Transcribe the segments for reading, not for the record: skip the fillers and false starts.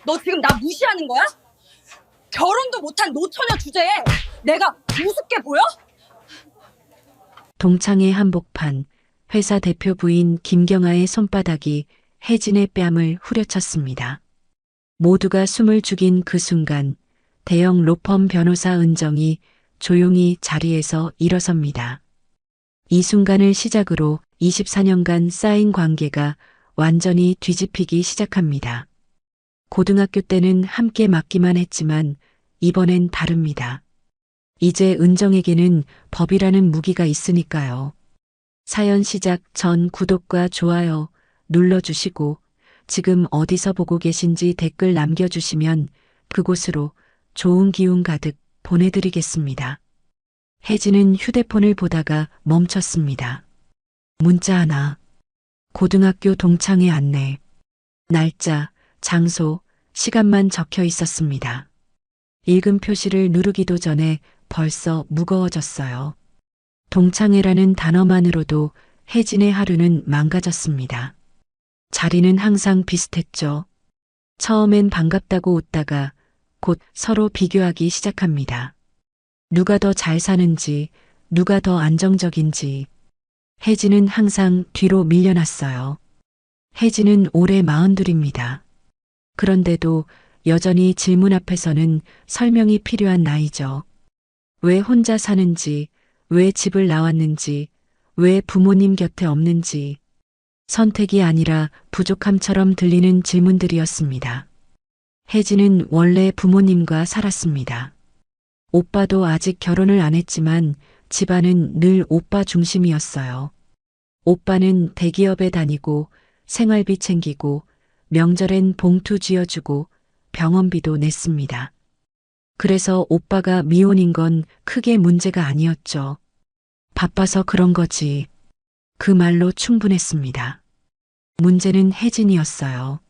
너 지금 나 무시하는 거야? 결혼도 못한 노처녀 주제에 내가 우습게 보여? 동창의 한복판, 회사 대표 부인 김경아의 손바닥이 혜진의 뺨을 후려쳤습니다. 모두가 숨을 죽인 그 순간 대형 로펌 변호사 은정이 조용히 자리에서 일어섭니다. 이 순간을 시작으로 24년간 쌓인 관계가 완전히 뒤집히기 시작합니다. 고등학교 때는 함께 맞기만 했지만 이번엔 다릅니다. 이제 은정에게는 법이라는 무기가 있으니까요. 사연 시작 전 구독과 좋아요 눌러주시고 지금 어디서 보고 계신지 댓글 남겨주시면 그곳으로 좋은 기운 가득 보내드리겠습니다. 혜진은 휴대폰을 보다가 멈췄습니다. 문자 하나. 고등학교 동창회 안내. 날짜, 장소, 시간만 적혀 있었습니다. 읽음 표시를 누르기도 전에 벌써 무거워졌어요. 동창회라는 단어만으로도 혜진의 하루는 망가졌습니다. 자리는 항상 비슷했죠. 처음엔 반갑다고 웃다가 곧 서로 비교하기 시작합니다. 누가 더 잘 사는지, 누가 더 안정적인지. 혜진은 항상 뒤로 밀려났어요. 혜진은 올해 42입니다. 그런데도 여전히 질문 앞에서는 설명이 필요한 나이죠. 왜 혼자 사는지, 왜 집을 나왔는지, 왜 부모님 곁에 없는지. 선택이 아니라 부족함처럼 들리는 질문들이었습니다. 혜진은 원래 부모님과 살았습니다. 오빠도 아직 결혼을 안 했지만 집안은 늘 오빠 중심이었어요. 오빠는 대기업에 다니고 생활비 챙기고 명절엔 봉투 쥐어주고 병원비도 냈습니다. 그래서 오빠가 미혼인 건 크게 문제가 아니었죠. 바빠서 그런 거지. 그 말로 충분했습니다. 문제는 혜진이었어요.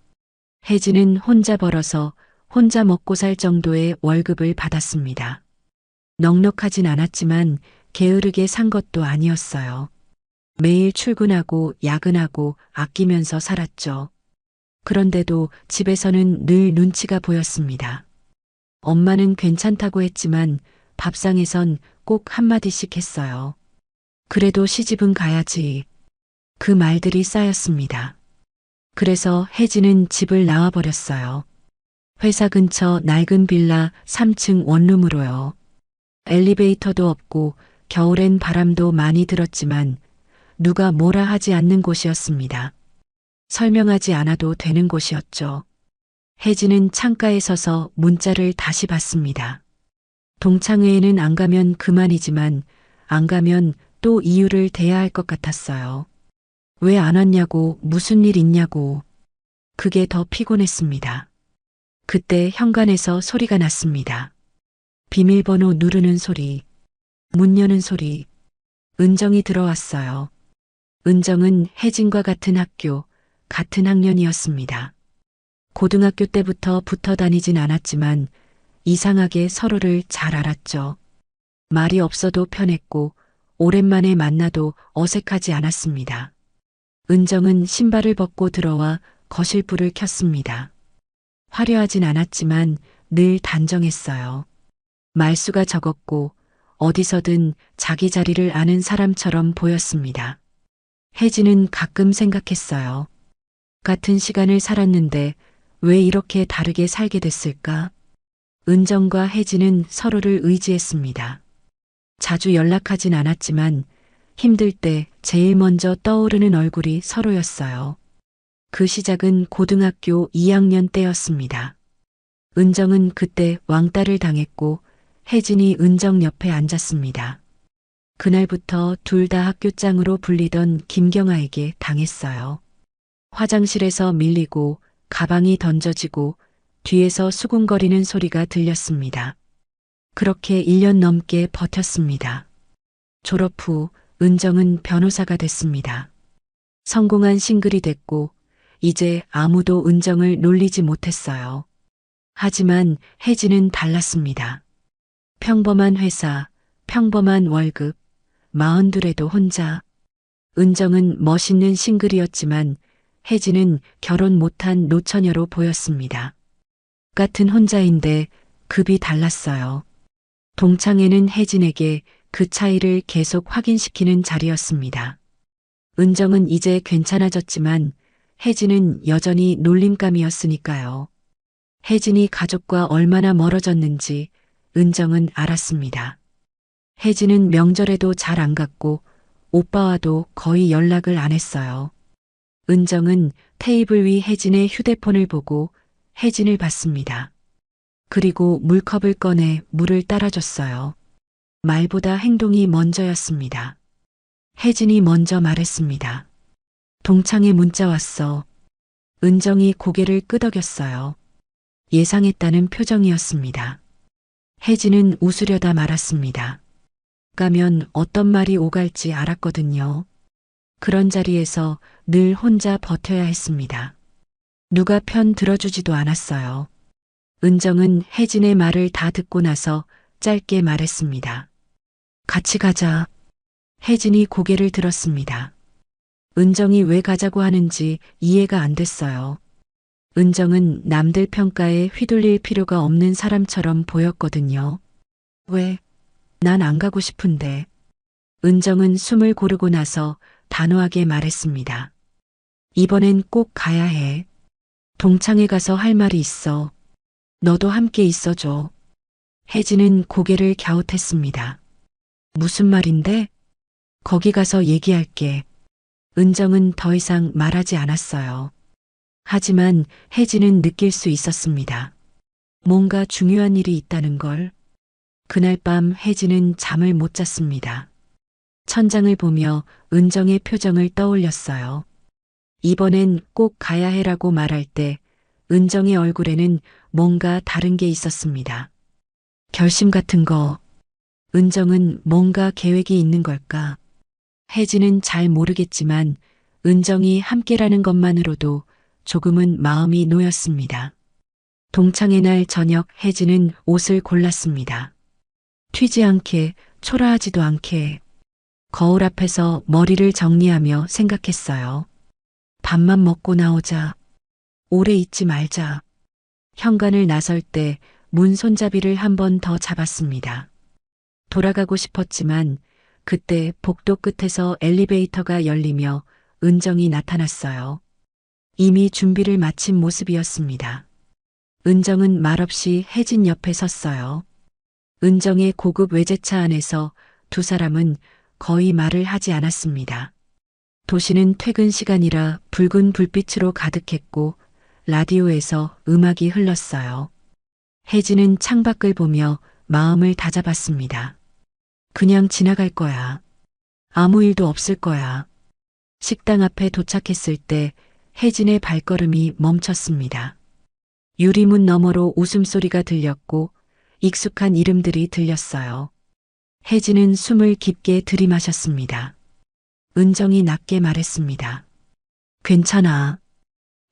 혜진은 혼자 벌어서 혼자 먹고 살 정도의 월급을 받았습니다. 넉넉하진 않았지만 게으르게 산 것도 아니었어요. 매일 출근하고 야근하고 아끼면서 살았죠. 그런데도 집에서는 늘 눈치가 보였습니다. 엄마는 괜찮다고 했지만 밥상에선 꼭 한마디씩 했어요. 그래도 시집은 가야지. 그 말들이 쌓였습니다. 그래서 혜진은 집을 나와버렸어요. 회사 근처 낡은 빌라 3층 원룸으로요. 엘리베이터도 없고 겨울엔 바람도 많이 들었지만 누가 뭐라 하지 않는 곳이었습니다. 설명하지 않아도 되는 곳이었죠. 혜진은 창가에 서서 문자를 다시 봤습니다. 동창회에는 안 가면 그만이지만 안 가면 또 이유를 대야 할 것 같았어요. 왜 안 왔냐고, 무슨 일 있냐고. 그게 더 피곤했습니다. 그때 현관에서 소리가 났습니다. 비밀번호 누르는 소리, 문 여는 소리. 은정이 들어왔어요. 은정은 혜진과 같은 학교, 같은 학년이었습니다. 고등학교 때부터 붙어 다니진 않았지만 이상하게 서로를 잘 알았죠. 말이 없어도 편했고 오랜만에 만나도 어색하지 않았습니다. 은정은 신발을 벗고 들어와 거실 불을 켰습니다. 화려하진 않았지만 늘 단정했어요. 말수가 적었고 어디서든 자기 자리를 아는 사람처럼 보였습니다. 혜진은 가끔 생각했어요. 같은 시간을 살았는데 왜 이렇게 다르게 살게 됐을까? 은정과 혜진은 서로를 의지했습니다. 자주 연락하진 않았지만 힘들 때 제일 먼저 떠오르는 얼굴이 서로였어요. 그 시작은 고등학교 2학년 때였습니다. 은정은 그때 왕따를 당했고 혜진이 은정 옆에 앉았습니다. 그날부터 둘 다 학교장으로 불리던 김경아에게 당했어요. 화장실에서 밀리고 가방이 던져지고 뒤에서 수군거리는 소리가 들렸습니다. 그렇게 1년 넘게 버텼습니다. 졸업 후 은정은 변호사가 됐습니다. 성공한 싱글이 됐고 이제 아무도 은정을 놀리지 못했어요. 하지만 혜진은 달랐습니다. 평범한 회사, 평범한 월급, 42에도 혼자. 은정은 멋있는 싱글이었지만 혜진은 결혼 못한 노처녀로 보였습니다. 같은 혼자인데 급이 달랐어요. 동창회는 혜진에게 그 차이를 계속 확인시키는 자리였습니다. 은정은 이제 괜찮아졌지만 혜진은 여전히 놀림감이었으니까요. 혜진이 가족과 얼마나 멀어졌는지 은정은 알았습니다. 혜진은 명절에도 잘 안 갔고 오빠와도 거의 연락을 안 했어요. 은정은 테이블 위 혜진의 휴대폰을 보고 혜진을 봤습니다. 그리고 물컵을 꺼내 물을 따라줬어요. 말보다 행동이 먼저였습니다. 혜진이 먼저 말했습니다. 동창회 문자 왔어. 은정이 고개를 끄덕였어요. 예상했다는 표정이었습니다. 혜진은 웃으려다 말았습니다. 가면 어떤 말이 오갈지 알았거든요. 그런 자리에서 늘 혼자 버텨야 했습니다. 누가 편 들어주지도 않았어요. 은정은 혜진의 말을 다 듣고 나서 짧게 말했습니다. 같이 가자. 혜진이 고개를 들었습니다. 은정이 왜 가자고 하는지 이해가 안 됐어요. 은정은 남들 평가에 휘둘릴 필요가 없는 사람처럼 보였거든요. 왜? 난 안 가고 싶은데. 은정은 숨을 고르고 나서 단호하게 말했습니다. 이번엔 꼭 가야 해. 동창회 가서 할 말이 있어. 너도 함께 있어줘. 혜진은 고개를 갸웃했습니다. 무슨 말인데? 거기 가서 얘기할게. 은정은 더 이상 말하지 않았어요. 하지만 혜진은 느낄 수 있었습니다. 뭔가 중요한 일이 있다는 걸. 그날 밤 혜진은 잠을 못 잤습니다. 천장을 보며 은정의 표정을 떠올렸어요. 이번엔 꼭 가야 해라고 말할 때 은정의 얼굴에는 뭔가 다른 게 있었습니다. 결심 같은 거. 은정은 뭔가 계획이 있는 걸까? 혜진은 잘 모르겠지만 은정이 함께라는 것만으로도 조금은 마음이 놓였습니다. 동창회 날 저녁 혜진은 옷을 골랐습니다. 튀지 않게, 초라하지도 않게. 거울 앞에서 머리를 정리하며 생각했어요. 밥만 먹고 나오자. 오래 있지 말자. 현관을 나설 때 문 손잡이를 한 번 더 잡았습니다. 돌아가고 싶었지만 그때 복도 끝에서 엘리베이터가 열리며 은정이 나타났어요. 이미 준비를 마친 모습이었습니다. 은정은 말없이 혜진 옆에 섰어요. 은정의 고급 외제차 안에서 두 사람은 거의 말을 하지 않았습니다. 도시는 퇴근 시간이라 붉은 불빛으로 가득했고 라디오에서 음악이 흘렀어요. 혜진은 창밖을 보며 마음을 다잡았습니다. 그냥 지나갈 거야. 아무 일도 없을 거야. 식당 앞에 도착했을 때 혜진의 발걸음이 멈췄습니다. 유리문 너머로 웃음소리가 들렸고 익숙한 이름들이 들렸어요. 혜진은 숨을 깊게 들이마셨습니다. 은정이 낮게 말했습니다. 괜찮아.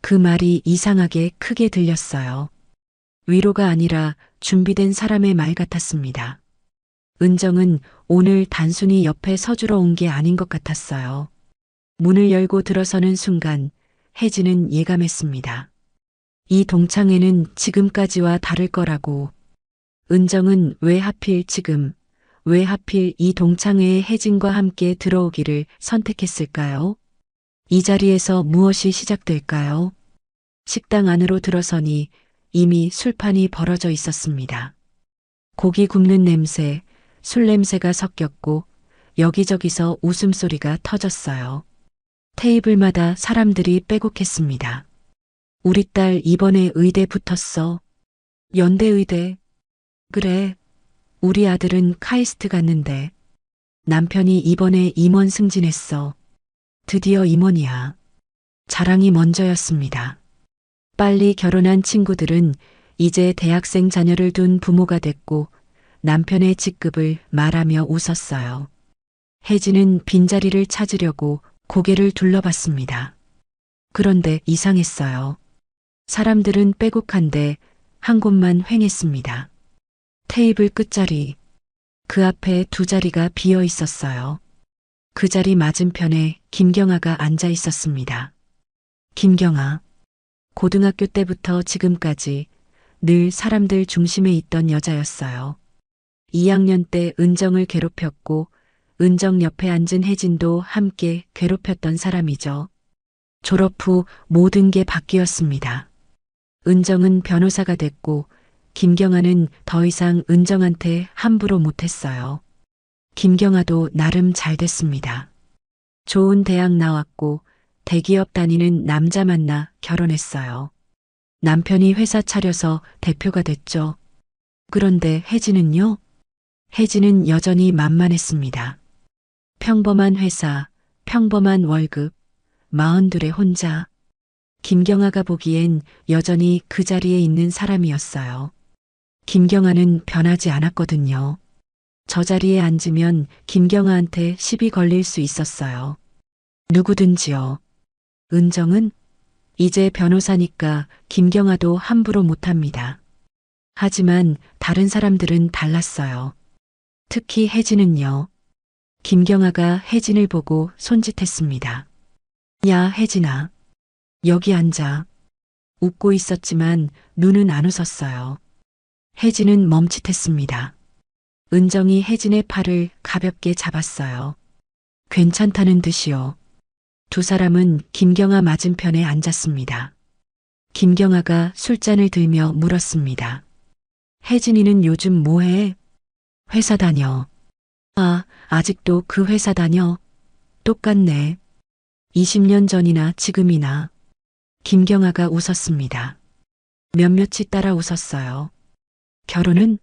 그 말이 이상하게 크게 들렸어요. 위로가 아니라 준비된 사람의 말 같았습니다. 은정은 오늘 단순히 옆에 서주러 온 게 아닌 것 같았어요. 문을 열고 들어서는 순간 혜진은 예감했습니다. 이 동창회는 지금까지와 다를 거라고. 은정은 왜 하필 지금, 왜 하필 이 동창회에 혜진과 함께 들어오기를 선택했을까요? 이 자리에서 무엇이 시작될까요? 식당 안으로 들어서니 이미 술판이 벌어져 있었습니다. 고기 굽는 냄새, 술 냄새가 섞였고 여기저기서 웃음소리가 터졌어요. 테이블마다 사람들이 빼곡했습니다. 우리 딸 이번에 의대 붙었어. 연대의대. 그래. 우리 아들은 카이스트 갔는데. 남편이 이번에 임원 승진했어. 드디어 임원이야. 자랑이 먼저였습니다. 빨리 결혼한 친구들은 이제 대학생 자녀를 둔 부모가 됐고 남편의 직급을 말하며 웃었어요. 혜진은 빈자리를 찾으려고 고개를 둘러봤습니다. 그런데 이상했어요. 사람들은 빼곡한데 한 곳만 횡했습니다. 테이블 끝자리. 그 앞에 두 자리가 비어 있었어요. 그 자리 맞은편에 김경아가 앉아 있었습니다. 김경아. 고등학교 때부터 지금까지 늘 사람들 중심에 있던 여자였어요. 2학년 때 은정을 괴롭혔고 은정 옆에 앉은 혜진도 함께 괴롭혔던 사람이죠. 졸업 후 모든 게 바뀌었습니다. 은정은 변호사가 됐고 김경아는 더 이상 은정한테 함부로 못했어요. 김경아도 나름 잘 됐습니다. 좋은 대학 나왔고 대기업 다니는 남자 만나 결혼했어요. 남편이 회사 차려서 대표가 됐죠. 그런데 혜진은요? 혜진은 여전히 만만했습니다. 평범한 회사, 평범한 월급, 42에 혼자. 김경아가 보기엔 여전히 그 자리에 있는 사람이었어요. 김경아는 변하지 않았거든요. 저 자리에 앉으면 김경아한테 시비 걸릴 수 있었어요. 누구든지요. 은정은 이제 변호사니까 김경아도 함부로 못합니다. 하지만 다른 사람들은 달랐어요. 특히 혜진은요. 김경아가 혜진을 보고 손짓했습니다. 야, 혜진아. 여기 앉아. 웃고 있었지만 눈은 안 웃었어요. 혜진은 멈칫했습니다. 은정이 혜진의 팔을 가볍게 잡았어요. 괜찮다는 듯이요. 두 사람은 김경아 맞은편에 앉았습니다. 김경아가 술잔을 들며 물었습니다. 혜진이는 요즘 뭐해? 회사 다녀. 아, 아직도 그 회사 다녀? 똑같네. 20년 전이나 지금이나. 김경아가 웃었습니다. 몇몇이 따라 웃었어요. 결혼은?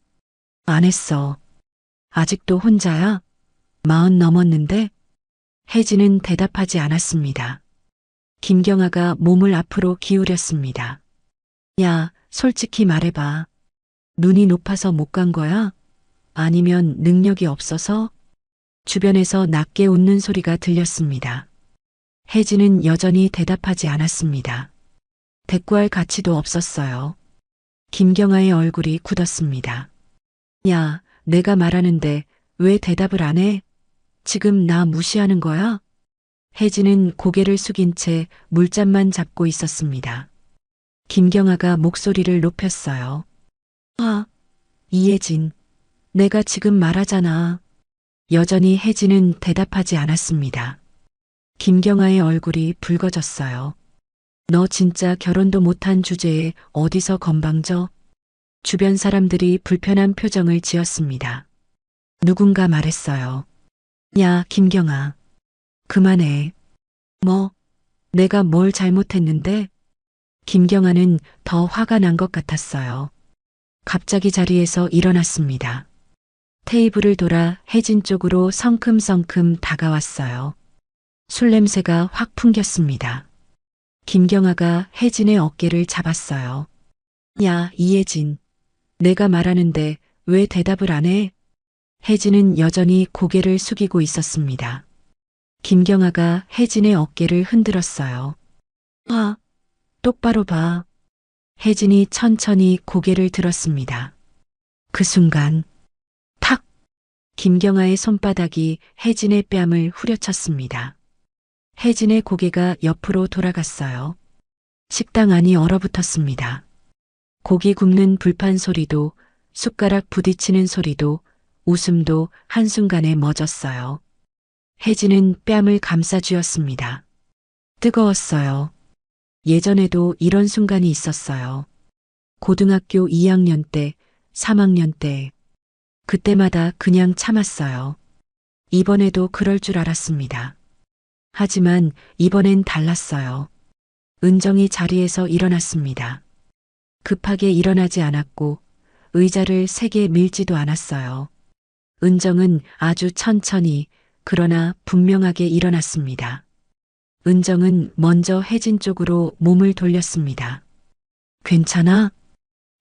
안 했어. 아직도 혼자야? 40 넘었는데? 혜진은 대답하지 않았습니다. 김경아가 몸을 앞으로 기울였습니다. 야, 솔직히 말해봐. 눈이 높아서 못 간 거야? 아니면 능력이 없어서? 주변에서 낮게 웃는 소리가 들렸습니다. 혜진은 여전히 대답하지 않았습니다. 대꾸할 가치도 없었어요. 김경아의 얼굴이 굳었습니다. 야, 내가 말하는데 왜 대답을 안 해? 지금 나 무시하는 거야? 혜진은 고개를 숙인 채 물잔만 잡고 있었습니다. 김경아가 목소리를 높였어요. 아, 이혜진. 내가 지금 말하잖아. 여전히 혜진은 대답하지 않았습니다. 김경아의 얼굴이 붉어졌어요. 너 진짜 결혼도 못한 주제에 어디서 건방져? 주변 사람들이 불편한 표정을 지었습니다. 누군가 말했어요. 야, 김경아. 그만해. 뭐? 내가 뭘 잘못했는데? 김경아는 더 화가 난 것 같았어요. 갑자기 자리에서 일어났습니다. 테이블을 돌아 혜진 쪽으로 성큼성큼 다가왔어요. 술 냄새가 확 풍겼습니다. 김경아가 혜진의 어깨를 잡았어요. 야, 이혜진. 내가 말하는데 왜 대답을 안 해? 혜진은 여전히 고개를 숙이고 있었습니다. 김경아가 혜진의 어깨를 흔들었어요. 아, 똑바로 봐. 혜진이 천천히 고개를 들었습니다. 그 순간 탁! 김경아의 손바닥이 혜진의 뺨을 후려쳤습니다. 혜진의 고개가 옆으로 돌아갔어요. 식당 안이 얼어붙었습니다. 고기 굽는 불판 소리도 숟가락 부딪히는 소리도 웃음도 한순간에 멎었어요. 혜진은 뺨을 감싸쥐었습니다. 뜨거웠어요. 예전에도 이런 순간이 있었어요. 고등학교 2학년 때, 3학년 때. 그때마다 그냥 참았어요. 이번에도 그럴 줄 알았습니다. 하지만 이번엔 달랐어요. 은정이 자리에서 일어났습니다. 급하게 일어나지 않았고 의자를 세게 밀지도 않았어요. 은정은 아주 천천히 그러나 분명하게 일어났습니다. 은정은 먼저 혜진 쪽으로 몸을 돌렸습니다. 괜찮아?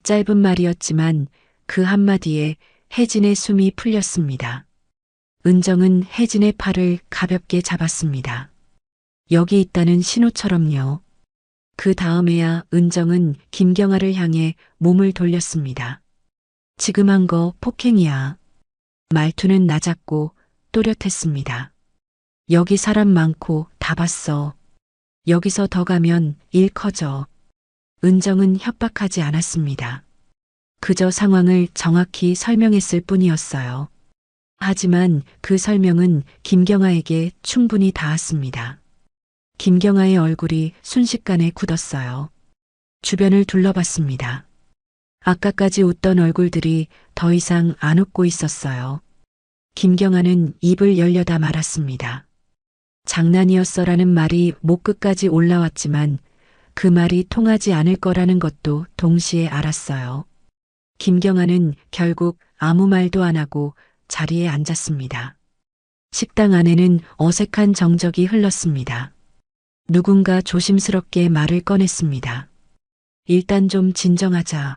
짧은 말이었지만 그 한마디에 혜진의 숨이 풀렸습니다. 은정은 혜진의 팔을 가볍게 잡았습니다. 여기 있다는 신호처럼요. 그 다음에야 은정은 김경아를 향해 몸을 돌렸습니다. 지금 한 거 폭행이야. 말투는 낮았고 또렷했습니다. 여기 사람 많고 다 봤어. 여기서 더 가면 일 커져. 은정은 협박하지 않았습니다. 그저 상황을 정확히 설명했을 뿐이었어요. 하지만 그 설명은 김경아에게 충분히 닿았습니다. 김경아의 얼굴이 순식간에 굳었어요. 주변을 둘러봤습니다. 아까까지 웃던 얼굴들이 더 이상 안 웃고 있었어요. 김경아는 입을 열려다 말았습니다. 장난이었어라는 말이 목 끝까지 올라왔지만 그 말이 통하지 않을 거라는 것도 동시에 알았어요. 김경아는 결국 아무 말도 안 하고 자리에 앉았습니다. 식당 안에는 어색한 정적이 흘렀습니다. 누군가 조심스럽게 말을 꺼냈습니다. 일단 좀 진정하자.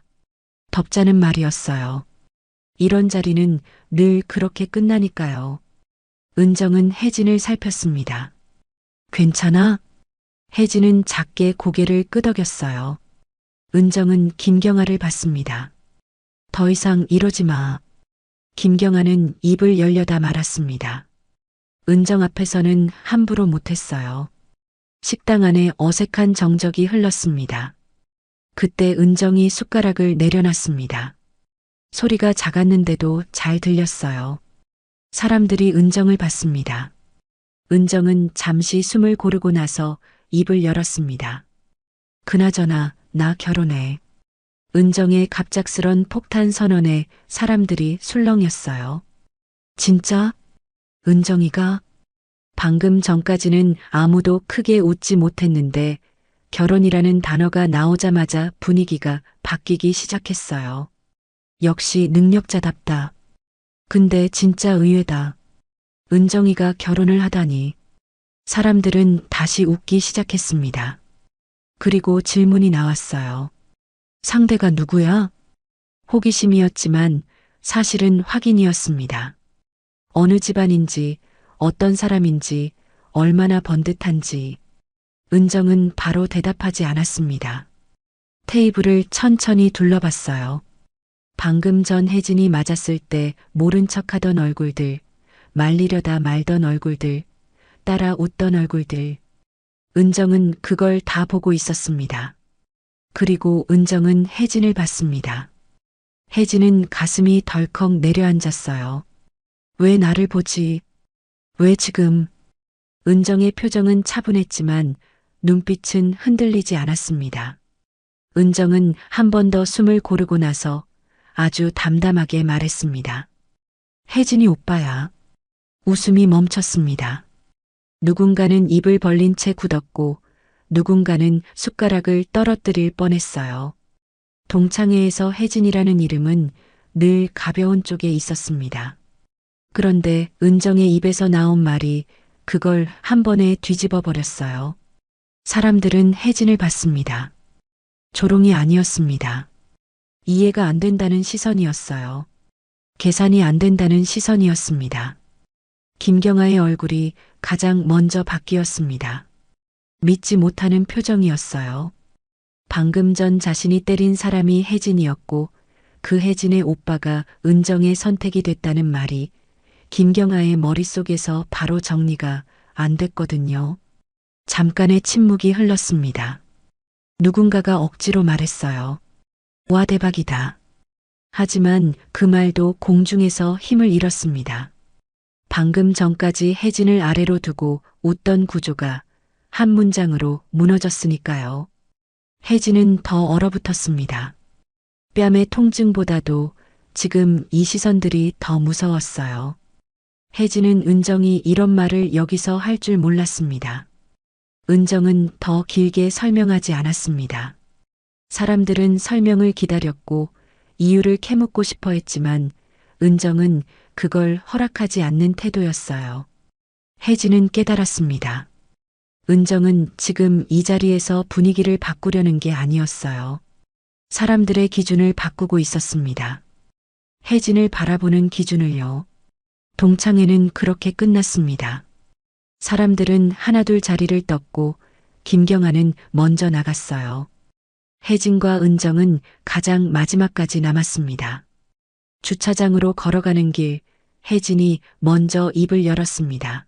덥자는 말이었어요. 이런 자리는 늘 그렇게 끝나니까요. 은정은 혜진을 살폈습니다. 괜찮아? 혜진은 작게 고개를 끄덕였어요. 은정은 김경아를 봤습니다. 더 이상 이러지 마. 김경아는 입을 열려다 말았습니다. 은정 앞에서는 함부로 못했어요. 식당 안에 어색한 정적이 흘렀습니다. 그때 은정이 숟가락을 내려놨습니다. 소리가 작았는데도 잘 들렸어요. 사람들이 은정을 봤습니다. 은정은 잠시 숨을 고르고 나서 입을 열었습니다. 그나저나 나 결혼해. 은정의 갑작스런 폭탄 선언에 사람들이 술렁였어요. 진짜? 은정이가? 방금 전까지는 아무도 크게 웃지 못했는데 결혼이라는 단어가 나오자마자 분위기가 바뀌기 시작했어요. 역시 능력자답다. 근데 진짜 의외다. 은정이가 결혼을 하다니. 사람들은 다시 웃기 시작했습니다. 그리고 질문이 나왔어요. 상대가 누구야? 호기심이었지만 사실은 확인이었습니다. 어느 집안인지, 어떤 사람인지, 얼마나 번듯한지. 은정은 바로 대답하지 않았습니다. 테이블을 천천히 둘러봤어요. 방금 전 혜진이 맞았을 때 모른 척하던 얼굴들, 말리려다 말던 얼굴들, 따라 웃던 얼굴들. 은정은 그걸 다 보고 있었습니다. 그리고 은정은 혜진을 봤습니다. 혜진은 가슴이 덜컥 내려앉았어요. 왜 나를 보지? 왜 지금? 은정의 표정은 차분했지만 눈빛은 흔들리지 않았습니다. 은정은 한 번 더 숨을 고르고 나서 아주 담담하게 말했습니다. 혜진이 오빠야. 웃음이 멈췄습니다. 누군가는 입을 벌린 채 굳었고 누군가는 숟가락을 떨어뜨릴 뻔했어요. 동창회에서 혜진이라는 이름은 늘 가벼운 쪽에 있었습니다. 그런데 은정의 입에서 나온 말이 그걸 한 번에 뒤집어 버렸어요. 사람들은 혜진을 봤습니다. 조롱이 아니었습니다. 이해가 안 된다는 시선이었어요. 계산이 안 된다는 시선이었습니다. 김경아의 얼굴이 가장 먼저 바뀌었습니다. 믿지 못하는 표정이었어요. 방금 전 자신이 때린 사람이 혜진이었고 그 혜진의 오빠가 은정의 선택이 됐다는 말이 김경아의 머릿속에서 바로 정리가 안 됐거든요. 잠깐의 침묵이 흘렀습니다. 누군가가 억지로 말했어요. 와 대박이다. 하지만 그 말도 공중에서 힘을 잃었습니다. 방금 전까지 혜진을 아래로 두고 웃던 구조가 한 문장으로 무너졌으니까요. 혜진은 더 얼어붙었습니다. 뺨의 통증보다도 지금 이 시선들이 더 무서웠어요. 혜진은 은정이 이런 말을 여기서 할 줄 몰랐습니다. 은정은 더 길게 설명하지 않았습니다. 사람들은 설명을 기다렸고 이유를 캐묻고 싶어 했지만 은정은 그걸 허락하지 않는 태도였어요. 혜진은 깨달았습니다. 은정은 지금 이 자리에서 분위기를 바꾸려는 게 아니었어요. 사람들의 기준을 바꾸고 있었습니다. 혜진을 바라보는 기준을요. 동창회는 그렇게 끝났습니다. 사람들은 하나둘 자리를 떴고 김경아는 먼저 나갔어요. 혜진과 은정은 가장 마지막까지 남았습니다. 주차장으로 걸어가는 길, 혜진이 먼저 입을 열었습니다.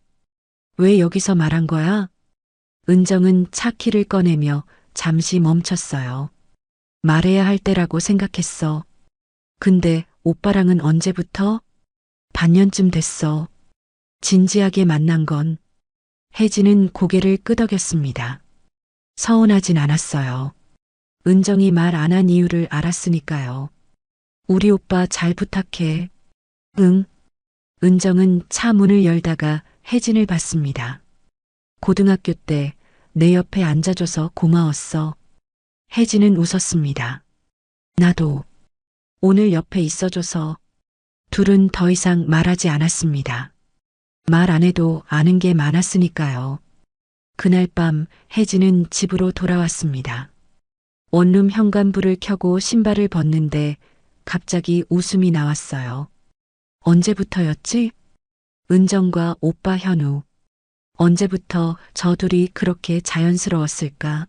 왜 여기서 말한 거야? 은정은 차 키를 꺼내며 잠시 멈췄어요. 말해야 할 때라고 생각했어. 근데 오빠랑은 언제부터? 반년쯤 됐어. 진지하게 만난 건. 혜진은 고개를 끄덕였습니다. 서운하진 않았어요. 은정이 말 안 한 이유를 알았으니까요. 우리 오빠 잘 부탁해. 응. 은정은 차 문을 열다가 혜진을 봤습니다. 고등학교 때 내 옆에 앉아줘서 고마웠어. 혜진은 웃었습니다. 나도. 오늘 옆에 있어줘서. 둘은 더 이상 말하지 않았습니다. 말 안 해도 아는 게 많았으니까요. 그날 밤 혜진은 집으로 돌아왔습니다. 원룸 현관불을 켜고 신발을 벗는데 갑자기 웃음이 나왔어요. 언제부터였지? 은정과 오빠 현우. 언제부터 저 둘이 그렇게 자연스러웠을까?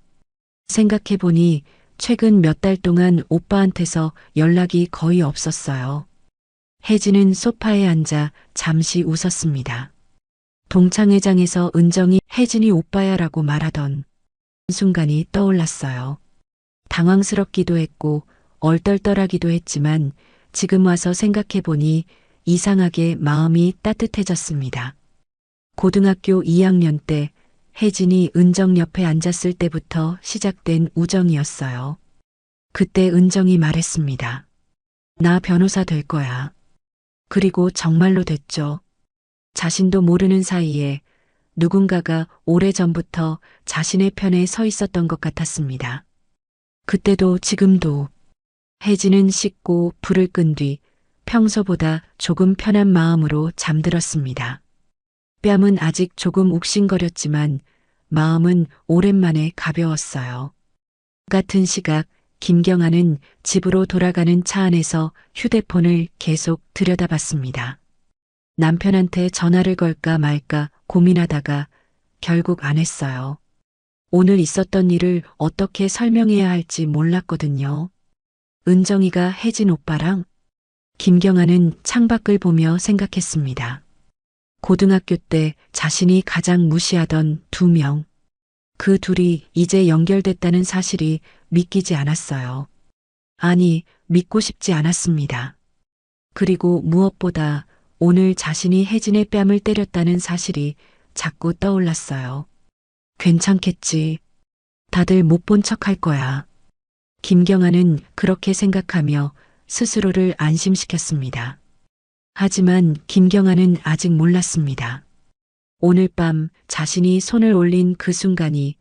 생각해보니 최근 몇 달 동안 오빠한테서 연락이 거의 없었어요. 혜진은 소파에 앉아 잠시 웃었습니다. 동창회장에서 은정이 혜진이 오빠야라고 말하던 순간이 떠올랐어요. 당황스럽기도 했고 얼떨떨하기도 했지만 지금 와서 생각해보니 이상하게 마음이 따뜻해졌습니다. 고등학교 2학년 때 혜진이 은정 옆에 앉았을 때부터 시작된 우정이었어요. 그때 은정이 말했습니다. 나 변호사 될 거야. 그리고 정말로 됐죠. 자신도 모르는 사이에 누군가가 오래전부터 자신의 편에 서 있었던 것 같았습니다. 그때도 지금도. 혜진은 씻고 불을 끈 뒤 평소보다 조금 편한 마음으로 잠들었습니다. 뺨은 아직 조금 욱신거렸지만 마음은 오랜만에 가벼웠어요. 같은 시각 김경아는 집으로 돌아가는 차 안에서 휴대폰을 계속 들여다봤습니다. 남편한테 전화를 걸까 말까 고민하다가 결국 안 했어요. 오늘 있었던 일을 어떻게 설명해야 할지 몰랐거든요. 은정이가 혜진 오빠랑? 김경아는 창밖을 보며 생각했습니다. 고등학교 때 자신이 가장 무시하던 두 명. 그 둘이 이제 연결됐다는 사실이 믿기지 않았어요. 아니, 믿고 싶지 않았습니다. 그리고 무엇보다 오늘 자신이 혜진의 뺨을 때렸다는 사실이 자꾸 떠올랐어요. 괜찮겠지. 다들 못 본 척할 거야. 김경아는 그렇게 생각하며 스스로를 안심시켰습니다. 하지만 김경아는 아직 몰랐습니다. 오늘 밤 자신이 손을 올린 그 순간이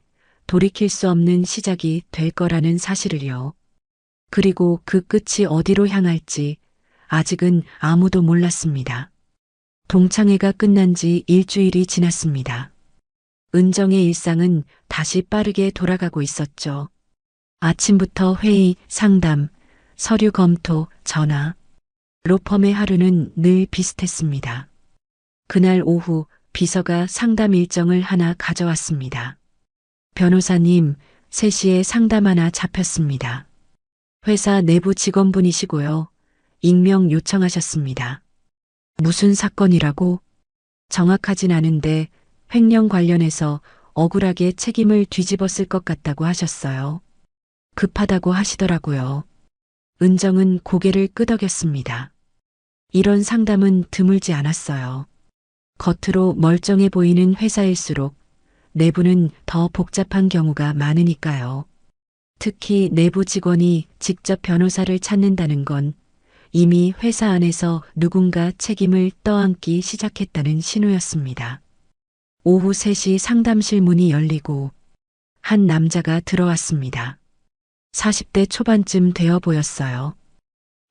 돌이킬 수 없는 시작이 될 거라는 사실을요. 그리고 그 끝이 어디로 향할지 아직은 아무도 몰랐습니다. 동창회가 끝난 지 일주일이 지났습니다. 은정의 일상은 다시 빠르게 돌아가고 있었죠. 아침부터 회의, 상담, 서류 검토, 전화. 로펌의 하루는 늘 비슷했습니다. 그날 오후 비서가 상담 일정을 하나 가져왔습니다. 변호사님, 3시에 상담 하나 잡혔습니다. 회사 내부 직원분이시고요. 익명 요청하셨습니다. 무슨 사건이라고? 정확하진 않은데 횡령 관련해서 억울하게 책임을 뒤집었을 것 같다고 하셨어요. 급하다고 하시더라고요. 은정은 고개를 끄덕였습니다. 이런 상담은 드물지 않았어요. 겉으로 멀쩡해 보이는 회사일수록 내부는 더 복잡한 경우가 많으니까요. 특히 내부 직원이 직접 변호사를 찾는다는 건 이미 회사 안에서 누군가 책임을 떠안기 시작했다는 신호였습니다. 오후 3시 상담실 문이 열리고 한 남자가 들어왔습니다. 40대 초반쯤 되어 보였어요.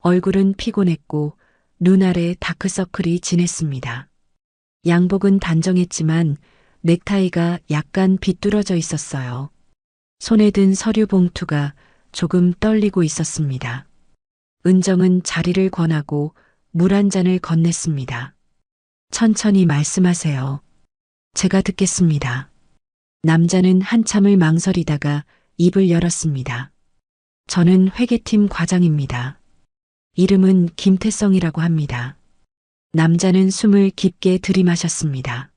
얼굴은 피곤했고 눈 아래 다크서클이 진했습니다. 양복은 단정했지만 넥타이가 약간 비뚤어져 있었어요. 손에 든 서류 봉투가 조금 떨리고 있었습니다. 은정은 자리를 권하고 물 한 잔을 건넸습니다. 천천히 말씀하세요. 제가 듣겠습니다. 남자는 한참을 망설이다가 입을 열었습니다. 저는 회계팀 과장입니다. 이름은 김태성이라고 합니다. 남자는 숨을 깊게 들이마셨습니다.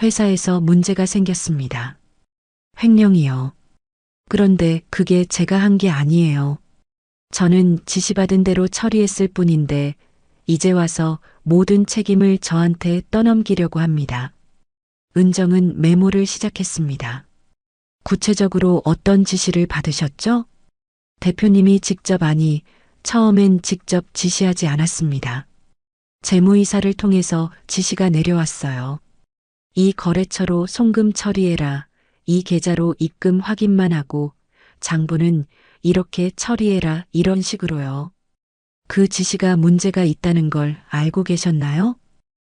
회사에서 문제가 생겼습니다. 횡령이요. 그런데 그게 제가 한 게 아니에요. 저는 지시받은 대로 처리했을 뿐인데 이제 와서 모든 책임을 저한테 떠넘기려고 합니다. 은정은 메모를 시작했습니다. 구체적으로 어떤 지시를 받으셨죠? 대표님이 직접 아니, 처음엔 직접 지시하지 않았습니다. 재무이사를 통해서 지시가 내려왔어요. 이 거래처로 송금 처리해라. 이 계좌로 입금 확인만 하고 장부는 이렇게 처리해라. 이런 식으로요. 그 지시가 문제가 있다는 걸 알고 계셨나요?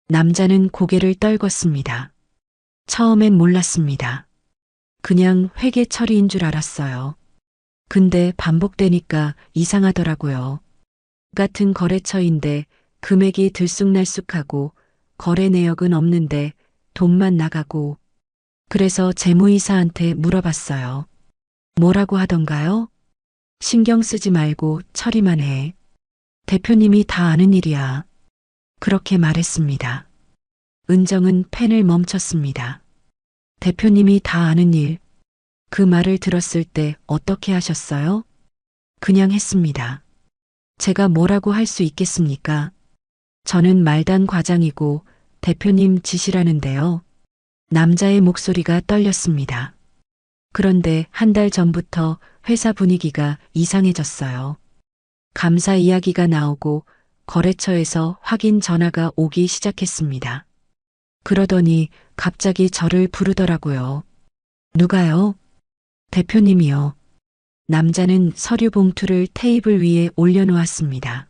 남자는 고개를 떨궜습니다. 처음엔 몰랐습니다. 그냥 회계 처리인 줄 알았어요. 근데 반복되니까 이상하더라고요. 같은 거래처인데 금액이 들쑥날쑥하고 거래 내역은 없는데 돈만 나가고 그래서 재무이사한테 물어봤어요. 뭐라고 하던가요? 신경 쓰지 말고 처리만 해. 대표님이 다 아는 일이야. 그렇게 말했습니다. 은정은 펜을 멈췄습니다. 대표님이 다 아는 일. 그 말을 들었을 때 어떻게 하셨어요? 그냥 했습니다. 제가 뭐라고 할 수 있겠습니까? 저는 말단 과장이고 대표님 지시라는데요. 남자의 목소리가 떨렸습니다. 그런데 한 달 전부터 회사 분위기가 이상해졌어요. 감사 이야기가 나오고 거래처에서 확인 전화가 오기 시작했습니다. 그러더니 갑자기 저를 부르더라고요. 누가요? 대표님이요. 남자는 서류 봉투를 테이블 위에 올려놓았습니다.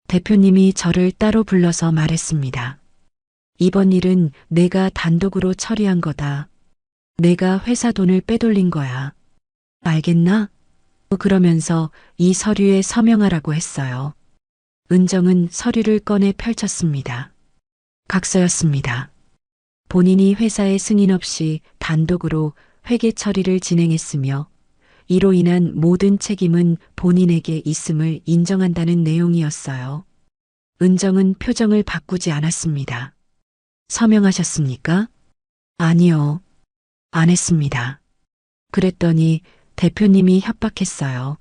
대표님이 저를 따로 불러서 말했습니다. 이번 일은 내가 단독으로 처리한 거다. 내가 회사 돈을 빼돌린 거야. 알겠나? 그러면서 이 서류에 서명하라고 했어요. 은정은 서류를 꺼내 펼쳤습니다. 각서였습니다. 본인이 회사에 승인 없이 단독으로 회계 처리를 진행했으며 이로 인한 모든 책임은 본인에게 있음을 인정한다는 내용이었어요. 은정은 표정을 바꾸지 않았습니다. 서명하셨습니까? 아니요. 안 했습니다. 그랬더니 대표님이 협박했어요.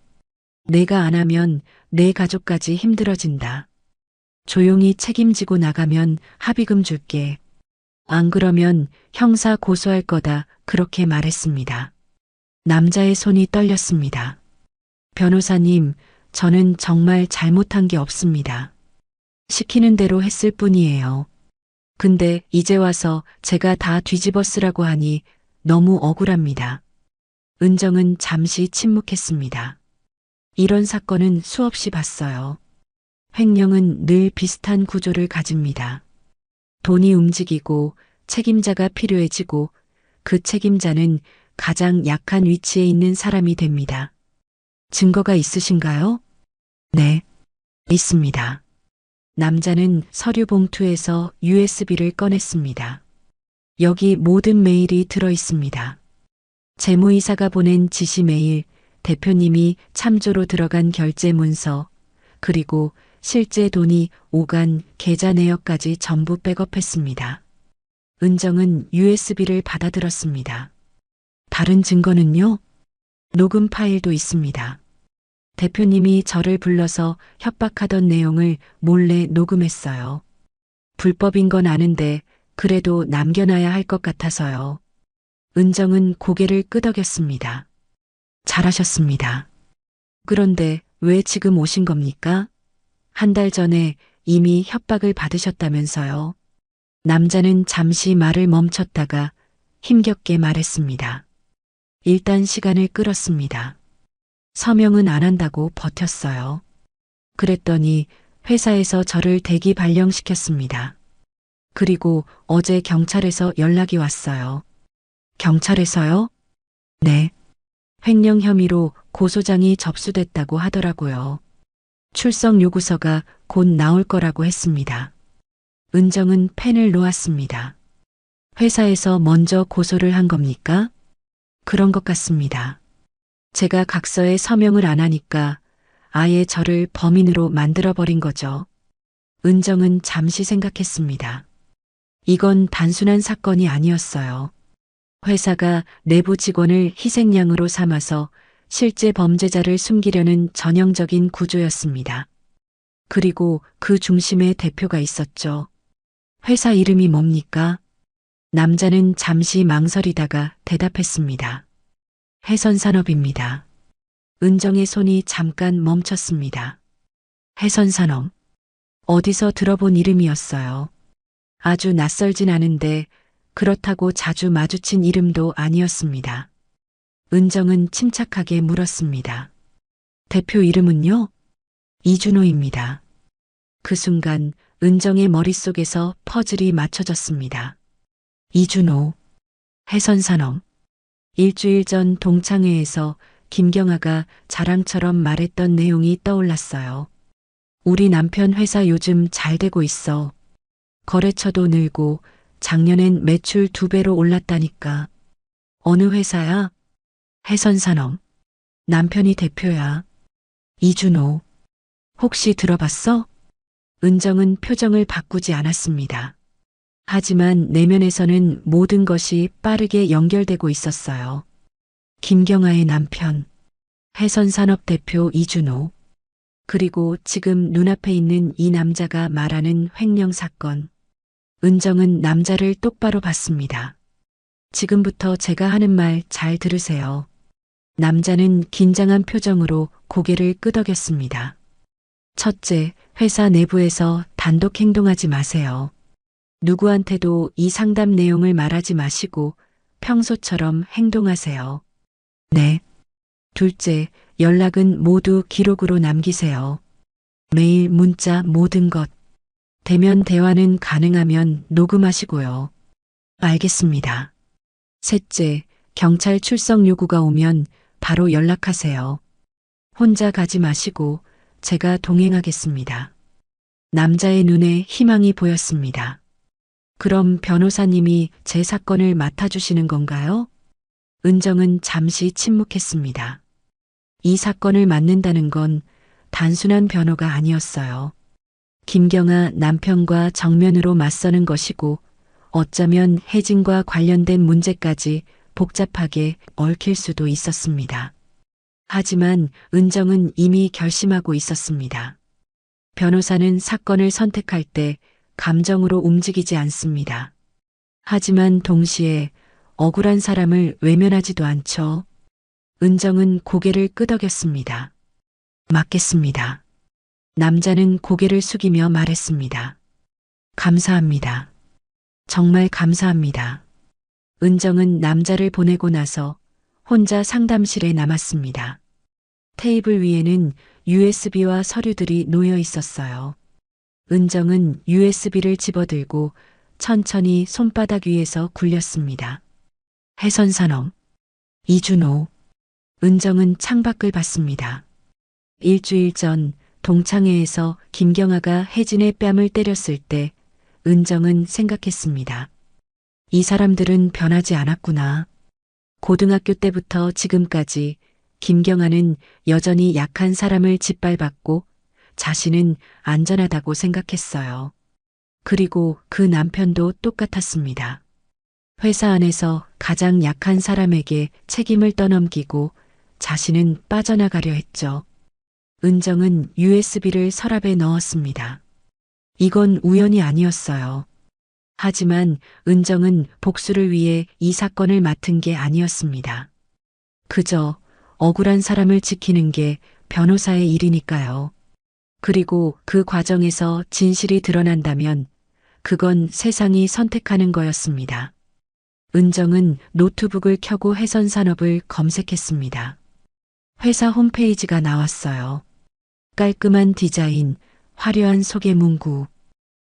내가 안 하면 내 가족까지 힘들어진다. 조용히 책임지고 나가면 합의금 줄게. 안 그러면 형사 고소할 거다. 그렇게 말했습니다. 남자의 손이 떨렸습니다. 변호사님, 저는 정말 잘못한 게 없습니다. 시키는 대로 했을 뿐이에요. 근데 이제 와서 제가 다 뒤집어 쓰라고 하니 너무 억울합니다. 은정은 잠시 침묵했습니다. 이런 사건은 수없이 봤어요. 횡령은 늘 비슷한 구조를 가집니다. 돈이 움직이고 책임자가 필요해지고 그 책임자는 가장 약한 위치에 있는 사람이 됩니다. 증거가 있으신가요? 네, 있습니다. 남자는 서류 봉투에서 USB를 꺼냈습니다. 여기 모든 메일이 들어 있습니다. 재무이사가 보낸 지시 메일, 대표님이 참조로 들어간 결제 문서, 그리고 실제 돈이 오간 계좌 내역까지 전부 백업했습니다. 은정은 USB를 받아들었습니다. 다른 증거는요? 녹음 파일도 있습니다. 대표님이 저를 불러서 협박하던 내용을 몰래 녹음했어요. 불법인 건 아는데 그래도 남겨놔야 할 것 같아서요. 은정은 고개를 끄덕였습니다. 잘하셨습니다. 그런데 왜 지금 오신 겁니까? 한 달 전에 이미 협박을 받으셨다면서요. 남자는 잠시 말을 멈췄다가 힘겹게 말했습니다. 일단 시간을 끌었습니다. 서명은 안 한다고 버텼어요. 그랬더니 회사에서 저를 대기 발령시켰습니다. 그리고 어제 경찰에서 연락이 왔어요. 경찰에서요? 네. 횡령 혐의로 고소장이 접수됐다고 하더라고요. 출석 요구서가 곧 나올 거라고 했습니다. 은정은 펜을 놓았습니다. 회사에서 먼저 고소를 한 겁니까? 그런 것 같습니다. 제가 각서에 서명을 안 하니까 아예 저를 범인으로 만들어버린 거죠. 은정은 잠시 생각했습니다. 이건 단순한 사건이 아니었어요. 회사가 내부 직원을 희생양으로 삼아서 실제 범죄자를 숨기려는 전형적인 구조였습니다. 그리고 그 중심에 대표가 있었죠. 회사 이름이 뭡니까? 남자는 잠시 망설이다가 대답했습니다. 해선산업입니다. 은정의 손이 잠깐 멈췄습니다. 해선산업. 어디서 들어본 이름이었어요. 아주 낯설진 않은데 그렇다고 자주 마주친 이름도 아니었습니다. 은정은 침착하게 물었습니다. 대표 이름은요? 이준호입니다. 그 순간 은정의 머릿속에서 퍼즐이 맞춰졌습니다. 이준호, 해선산업. 일주일 전 동창회에서 김경아가 자랑처럼 말했던 내용이 떠올랐어요. 우리 남편 회사 요즘 잘 되고 있어. 거래처도 늘고 작년엔 매출 2배로 올랐다니까. 어느 회사야? 해선산업. 남편이 대표야. 이준호. 혹시 들어봤어? 은정은 표정을 바꾸지 않았습니다. 하지만 내면에서는 모든 것이 빠르게 연결되고 있었어요. 김경아의 남편, 해선산업 대표 이준호, 그리고 지금 눈앞에 있는 이 남자가 말하는 횡령 사건. 은정은 남자를 똑바로 봤습니다. 지금부터 제가 하는 말 잘 들으세요. 남자는 긴장한 표정으로 고개를 끄덕였습니다. 첫째, 회사 내부에서 단독 행동하지 마세요. 누구한테도 이 상담 내용을 말하지 마시고 평소처럼 행동하세요. 네. 둘째, 연락은 모두 기록으로 남기세요. 메일, 문자, 모든 것. 대면 대화는 가능하면 녹음하시고요. 알겠습니다. 셋째, 경찰 출석 요구가 오면 바로 연락하세요. 혼자 가지 마시고 제가 동행하겠습니다. 남자의 눈에 희망이 보였습니다. 그럼 변호사님이 제 사건을 맡아주시는 건가요? 은정은 잠시 침묵했습니다. 이 사건을 맡는다는 건 단순한 변호가 아니었어요. 김경아 남편과 정면으로 맞서는 것이고 어쩌면 혜진과 관련된 문제까지 복잡하게 얽힐 수도 있었습니다. 하지만 은정은 이미 결심하고 있었습니다. 변호사는 사건을 선택할 때 감정으로 움직이지 않습니다. 하지만 동시에 억울한 사람을 외면하지도 않죠. 은정은 고개를 끄덕였습니다. 맞겠습니다. 남자는 고개를 숙이며 말했습니다. 감사합니다. 정말 감사합니다. 은정은 남자를 보내고 나서 혼자 상담실에 남았습니다. 테이블 위에는 USB와 서류들이 놓여 있었어요. 은정은 USB를 집어들고 천천히 손바닥 위에서 굴렸습니다. 해선산업. 이준호. 은정은 창밖을 봤습니다. 일주일 전 동창회에서 김경아가 혜진의 뺨을 때렸을 때 은정은 생각했습니다. 이 사람들은 변하지 않았구나. 고등학교 때부터 지금까지 김경아는 여전히 약한 사람을 짓밟았고 자신은 안전하다고 생각했어요. 그리고 그 남편도 똑같았습니다. 회사 안에서 가장 약한 사람에게 책임을 떠넘기고 자신은 빠져나가려 했죠. 은정은 USB를 서랍에 넣었습니다. 이건 우연이 아니었어요. 하지만 은정은 복수를 위해 이 사건을 맡은 게 아니었습니다. 그저 억울한 사람을 지키는 게 변호사의 일이니까요. 그리고 그 과정에서 진실이 드러난다면 그건 세상이 선택하는 거였습니다. 은정은 노트북을 켜고 해선산업을 검색했습니다. 회사 홈페이지가 나왔어요. 깔끔한 디자인, 화려한 소개 문구.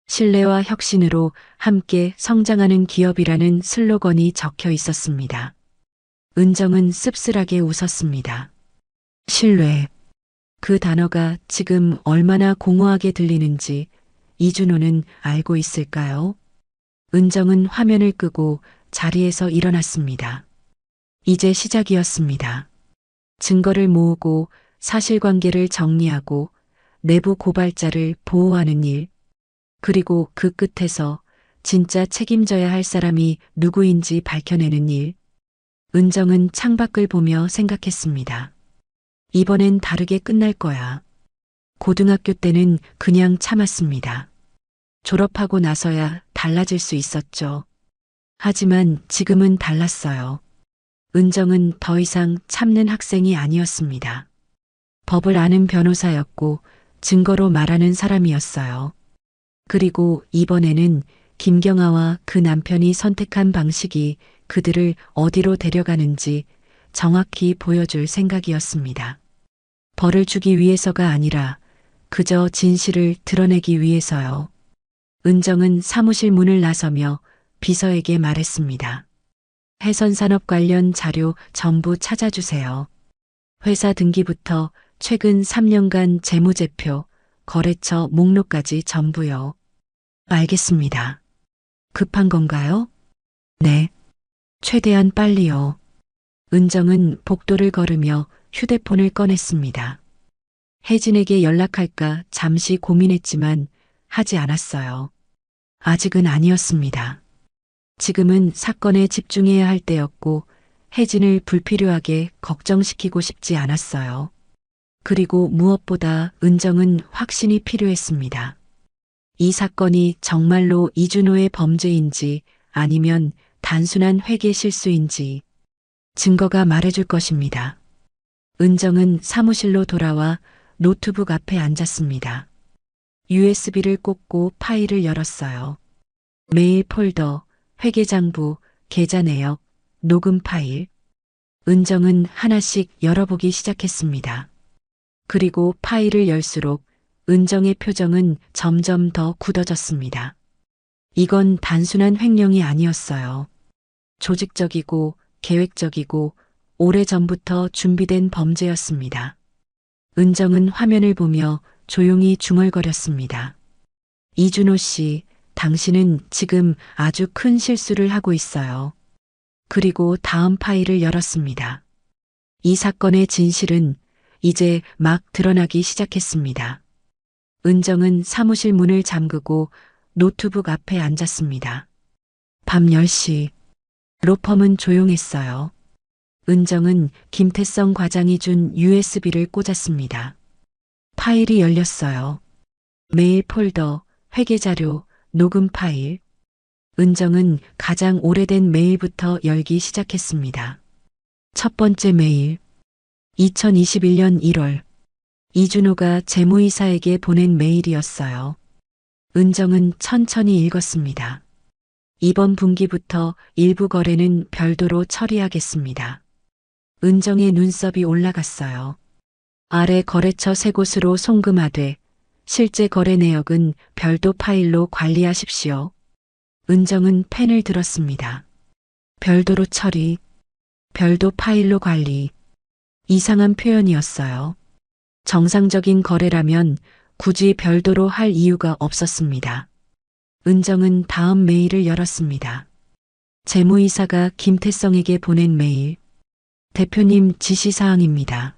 신뢰와 혁신으로 함께 성장하는 기업이라는 슬로건이 적혀 있었습니다. 은정은 씁쓸하게 웃었습니다. 신뢰. 그 단어가 지금 얼마나 공허하게 들리는지 이준호는 알고 있을까요? 은정은 화면을 끄고 자리에서 일어났습니다. 이제 시작이었습니다. 증거를 모으고 사실관계를 정리하고 내부 고발자를 보호하는 일. 그리고 그 끝에서 진짜 책임져야 할 사람이 누구인지 밝혀내는 일. 은정은 창밖을 보며 생각했습니다. 이번엔 다르게 끝날 거야. 고등학교 때는 그냥 참았습니다. 졸업하고 나서야 달라질 수 있었죠. 하지만 지금은 달랐어요. 은정은 더 이상 참는 학생이 아니었습니다. 법을 아는 변호사였고 증거로 말하는 사람이었어요. 그리고 이번에는 김경아와 그 남편이 선택한 방식이 그들을 어디로 데려가는지 정확히 보여줄 생각이었습니다. 벌을 주기 위해서가 아니라 그저 진실을 드러내기 위해서요. 은정은 사무실 문을 나서며 비서에게 말했습니다. 해선산업 관련 자료 전부 찾아주세요. 회사 등기부터 최근 3년간 재무제표, 거래처 목록까지 전부요. 알겠습니다. 급한 건가요? 네. 최대한 빨리요. 은정은 복도를 걸으며 휴대폰을 꺼냈습니다. 혜진에게 연락할까 잠시 고민했지만 하지 않았어요. 아직은 아니었습니다. 지금은 사건에 집중해야 할 때였고 혜진을 불필요하게 걱정시키고 싶지 않았어요. 그리고 무엇보다 은정은 확신이 필요했습니다. 이 사건이 정말로 이준호의 범죄인지 아니면 단순한 회계 실수인지 증거가 말해줄 것입니다. 은정은 사무실로 돌아와 노트북 앞에 앉았습니다. USB를 꽂고 파일을 열었어요. 메일 폴더, 회계장부, 계좌 내역, 녹음 파일. 은정은 하나씩 열어보기 시작했습니다. 그리고 파일을 열수록 은정의 표정은 점점 더 굳어졌습니다. 이건 단순한 횡령이 아니었어요. 조직적이고 계획적이고 오래전부터 준비된 범죄였습니다. 은정은 화면을 보며 조용히 중얼거렸습니다. 이준호 씨, 당신은 지금 아주 큰 실수를 하고 있어요. 그리고 다음 파일을 열었습니다. 이 사건의 진실은 이제 막 드러나기 시작했습니다. 은정은 사무실 문을 잠그고 노트북 앞에 앉았습니다. 밤 10시. 로펌은 조용했어요. 은정은 김태성 과장이 준 USB를 꽂았습니다. 파일이 열렸어요. 메일 폴더, 회계자료, 녹음 파일. 은정은 가장 오래된 메일부터 열기 시작했습니다. 첫 번째 메일. 2021년 1월. 이준호가 재무이사에게 보낸 메일이었어요. 은정은 천천히 읽었습니다. 이번 분기부터 일부 거래는 별도로 처리하겠습니다. 은정의 눈썹이 올라갔어요. 아래 거래처 세 곳으로 송금하되 실제 거래 내역은 별도 파일로 관리하십시오. 은정은 펜을 들었습니다. 별도로 처리, 별도 파일로 관리. 이상한 표현이었어요. 정상적인 거래라면 굳이 별도로 할 이유가 없었습니다. 은정은 다음 메일을 열었습니다. 재무이사가 김태성에게 보낸 메일. 대표님 지시사항입니다.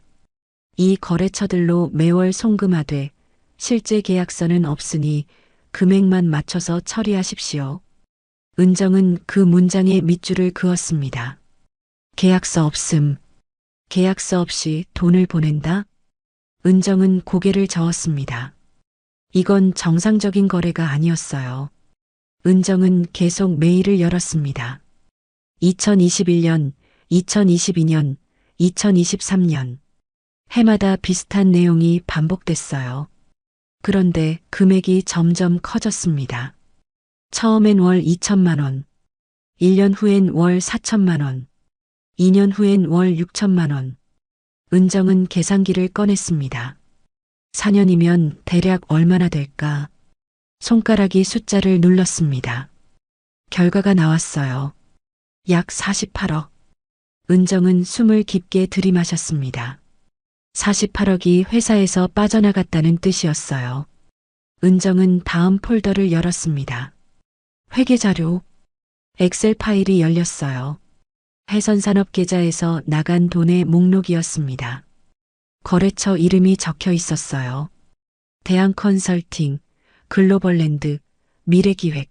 이 거래처들로 매월 송금하되 실제 계약서는 없으니 금액만 맞춰서 처리하십시오. 은정은 그 문장에 밑줄을 그었습니다. 계약서 없음. 계약서 없이 돈을 보낸다? 은정은 고개를 저었습니다. 이건 정상적인 거래가 아니었어요. 은정은 계속 메일을 열었습니다. 2021년, 2022년, 2023년. 해마다 비슷한 내용이 반복됐어요. 그런데 금액이 점점 커졌습니다. 처음엔 월 2천만 원, 1년 후엔 월 4천만 원, 2년 후엔 월 6천만 원. 은정은 계산기를 꺼냈습니다. 4년이면 대략 얼마나 될까? 손가락이 숫자를 눌렀습니다. 결과가 나왔어요. 약 48억. 은정은 숨을 깊게 들이마셨습니다. 48억이 회사에서 빠져나갔다는 뜻이었어요. 은정은 다음 폴더를 열었습니다. 회계자료. 엑셀 파일이 열렸어요. 해선산업 계좌에서 나간 돈의 목록이었습니다. 거래처 이름이 적혀 있었어요. 대한컨설팅, 글로벌랜드, 미래기획.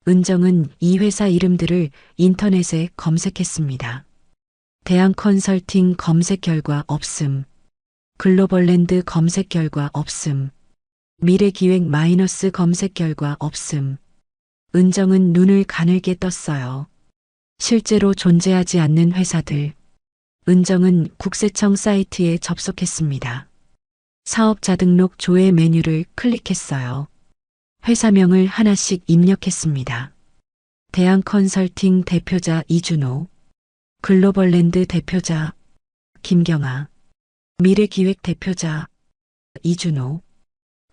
은정은 이 회사 이름들을 인터넷에 검색했습니다. 대한컨설팅 검색 결과 없음. 글로벌랜드 검색 결과 없음. 미래기획 마이너스 검색 결과 없음. 은정은 눈을 가늘게 떴어요. 실제로 존재하지 않는 회사들. 은정은 국세청 사이트에 접속했습니다. 사업자 등록 조회 메뉴를 클릭했어요. 회사명을 하나씩 입력했습니다. 대한컨설팅 대표자 이준호, 글로벌랜드 대표자 김경아, 미래기획 대표자 이준호.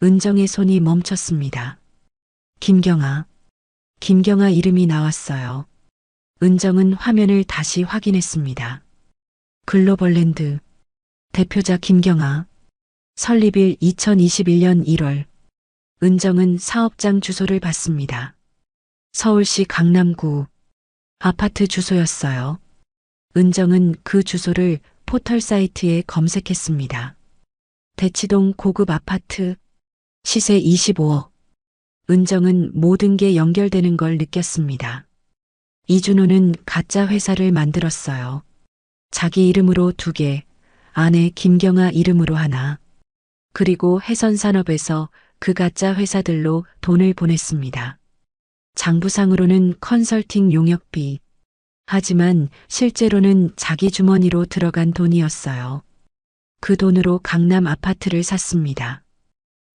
은정의 손이 멈췄습니다. 김경아 이름이 나왔어요. 은정은 화면을 다시 확인했습니다. 글로벌랜드 대표자 김경아, 설립일 2021년 1월. 은정은 사업장 주소를 받습니다. 서울시 강남구 아파트 주소였어요. 은정은 그 주소를 포털 사이트에 검색했습니다. 대치동 고급 아파트, 시세 25억. 은정은 모든 게 연결되는 걸 느꼈습니다. 이준호는 가짜 회사를 만들었어요. 자기 이름으로 2개, 아내 김경아 이름으로 하나. 그리고 해선산업에서 그 가짜 회사들로 돈을 보냈습니다. 장부상으로는 컨설팅 용역비. 하지만 실제로는 자기 주머니로 들어간 돈이었어요. 그 돈으로 강남 아파트를 샀습니다.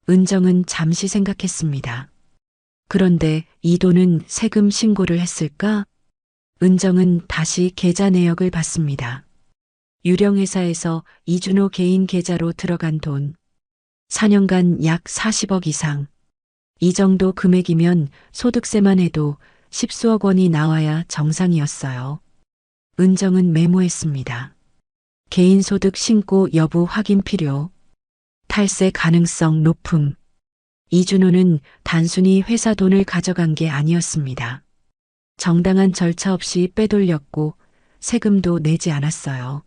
은정은 잠시 생각했습니다. 그런데 이 돈은 세금 신고를 했을까? 은정은 다시 계좌 내역을 봤습니다. 유령회사에서 이준호 개인 계좌로 들어간 돈. 4년간 약 40억 이상. 이 정도 금액이면 소득세만 해도 10수억 원이 나와야 정상이었어요. 은정은 메모했습니다. 개인소득 신고 여부 확인 필요. 탈세 가능성 높음. 이준호는 단순히 회사 돈을 가져간 게 아니었습니다. 정당한 절차 없이 빼돌렸고 세금도 내지 않았어요.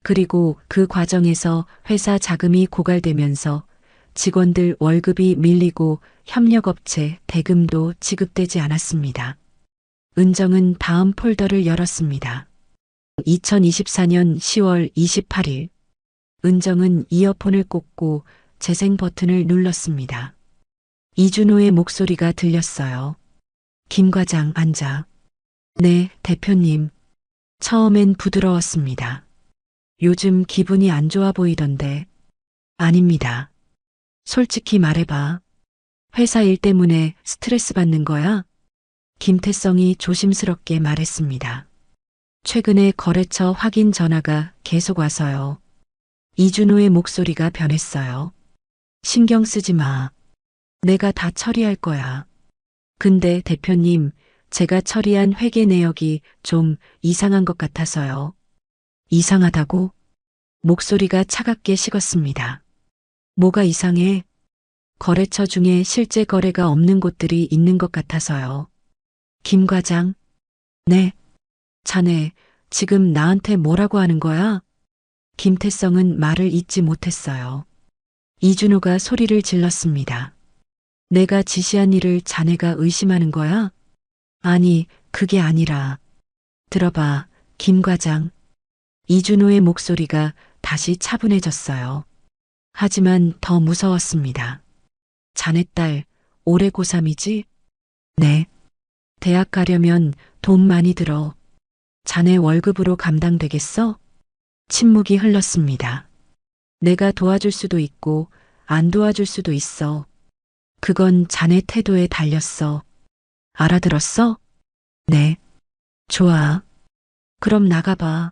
그리고 그 과정에서 회사 자금이 고갈되면서 직원들 월급이 밀리고 협력업체 대금도 지급되지 않았습니다. 은정은 다음 폴더를 열었습니다. 2024년 10월 28일. 은정은 이어폰을 꽂고 재생 버튼을 눌렀습니다. 이준호의 목소리가 들렸어요. 김 과장 앉아. 네, 대표님. 처음엔 부드러웠습니다. 요즘 기분이 안 좋아 보이던데. 아닙니다. 솔직히 말해봐. 회사 일 때문에 스트레스 받는 거야? 김태성이 조심스럽게 말했습니다. 최근에 거래처 확인 전화가 계속 와서요. 이준호의 목소리가 변했어요. 신경 쓰지 마. 내가 다 처리할 거야. 근데 대표님, 제가 처리한 회계 내역이 좀 이상한 것 같아서요. 이상하다고? 목소리가 차갑게 식었습니다. 뭐가 이상해? 거래처 중에 실제 거래가 없는 곳들이 있는 것 같아서요. 김 과장? 네. 자네, 지금 나한테 뭐라고 하는 거야? 김태성은 말을 잇지 못했어요. 이준호가 소리를 질렀습니다. 내가 지시한 일을 자네가 의심하는 거야? 아니, 그게 아니라. 들어봐, 김 과장. 이준호의 목소리가 다시 차분해졌어요. 하지만 더 무서웠습니다. 자네 딸, 올해 고3이지? 네. 대학 가려면 돈 많이 들어. 자네 월급으로 감당되겠어? 침묵이 흘렀습니다. 내가 도와줄 수도 있고 안 도와줄 수도 있어. 그건 자네 태도에 달렸어. 알아들었어? 네. 좋아. 그럼 나가봐.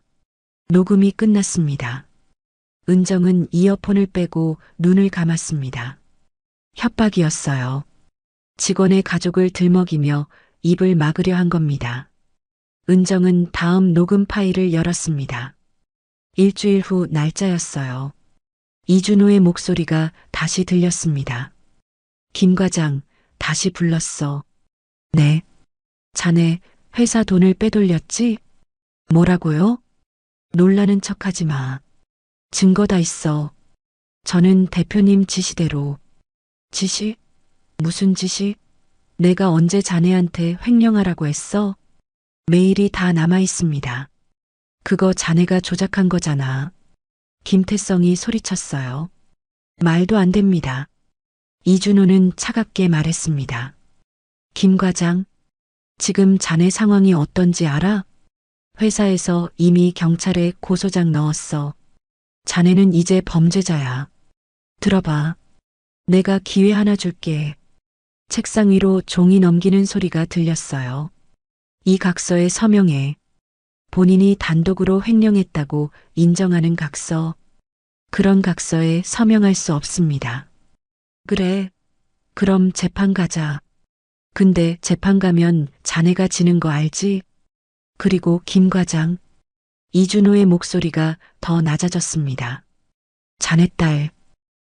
녹음이 끝났습니다. 은정은 이어폰을 빼고 눈을 감았습니다. 협박이었어요. 직원의 가족을 들먹이며 입을 막으려 한 겁니다. 은정은 다음 녹음 파일을 열었습니다. 일주일 후 날짜였어요. 이준호의 목소리가 다시 들렸습니다. 김 과장, 다시 불렀어. 네. 자네 회사 돈을 빼돌렸지? 뭐라고요? 놀라는 척하지 마. 증거 다 있어. 저는 대표님 지시대로. 지시? 무슨 지시? 내가 언제 자네한테 횡령하라고 했어? 메일이 다 남아 있습니다. 그거 자네가 조작한 거잖아. 김태성이 소리쳤어요. 말도 안 됩니다. 이준호는 차갑게 말했습니다. 김 과장, 지금 자네 상황이 어떤지 알아? 회사에서 이미 경찰에 고소장 넣었어. 자네는 이제 범죄자야. 들어봐. 내가 기회 하나 줄게. 책상 위로 종이 넘기는 소리가 들렸어요. 이 각서에 서명해. 본인이 단독으로 횡령했다고 인정하는 각서. 그런 각서에 서명할 수 없습니다. 그래. 그럼 재판 가자. 근데 재판 가면 자네가 지는 거 알지? 그리고 김 과장. 이준호의 목소리가 더 낮아졌습니다. 자네 딸.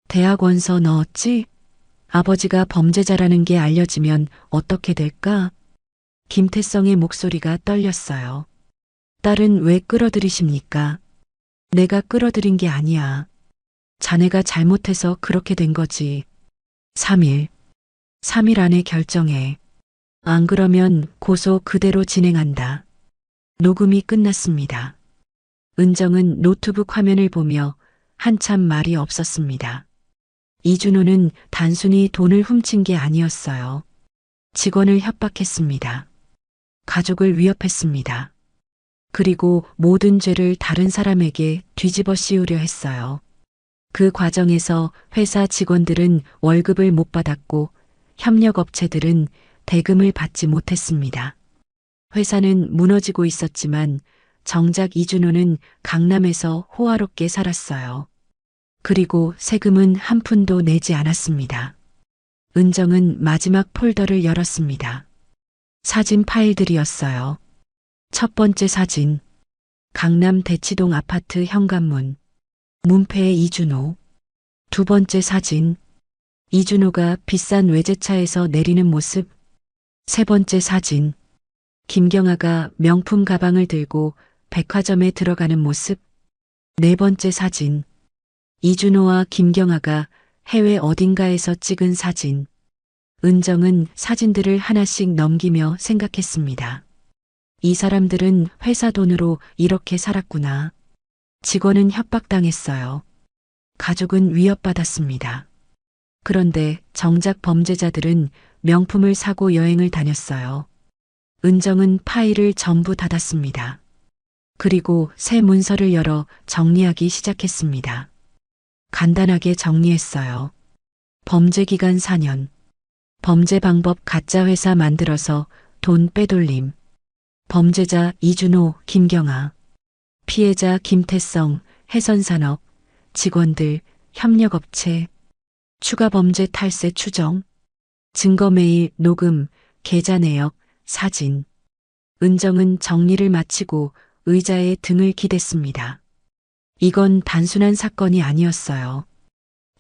대학 원서 넣었지? 아버지가 범죄자라는 게 알려지면 어떻게 될까? 김태성의 목소리가 떨렸어요. 딸은 왜 끌어들이십니까? 내가 끌어들인 게 아니야. 자네가 잘못해서 그렇게 된 거지. 3일. 3일 안에 결정해. 안 그러면 고소 그대로 진행한다. 녹음이 끝났습니다. 은정은 노트북 화면을 보며 한참 말이 없었습니다. 이준호는 단순히 돈을 훔친 게 아니었어요. 직원을 협박했습니다. 가족을 위협했습니다. 그리고 모든 죄를 다른 사람에게 뒤집어 씌우려 했어요. 그 과정에서 회사 직원들은 월급을 못 받았고 협력업체들은 대금을 받지 못했습니다. 회사는 무너지고 있었지만 정작 이준호는 강남에서 호화롭게 살았어요. 그리고 세금은 한 푼도 내지 않았습니다. 은정은 마지막 폴더를 열었습니다. 사진 파일들이었어요. 첫 번째 사진. 강남 대치동 아파트 현관문. 문패의 이준호. 두 번째 사진. 이준호가 비싼 외제차에서 내리는 모습. 세 번째 사진. 김경아가 명품 가방을 들고 백화점에 들어가는 모습. 네 번째 사진. 이준호와 김경아가 해외 어딘가에서 찍은 사진. 은정은 사진들을 하나씩 넘기며 생각했습니다. 이 사람들은 회사 돈으로 이렇게 살았구나. 직원은 협박당했어요. 가족은 위협받았습니다. 그런데 정작 범죄자들은 명품을 사고 여행을 다녔어요. 은정은 파일을 전부 닫았습니다. 그리고 새 문서를 열어 정리하기 시작했습니다. 간단하게 정리했어요. 범죄 기간 4년. 범죄 방법 가짜 회사 만들어서 돈 빼돌림. 범죄자 이준호, 김경아. 피해자 김태성, 해선산업. 직원들, 협력업체. 추가 범죄 탈세 추정. 증거 메일, 녹음, 계좌 내역, 사진. 은정은 정리를 마치고 의자에 등을 기댔습니다. 이건 단순한 사건이 아니었어요.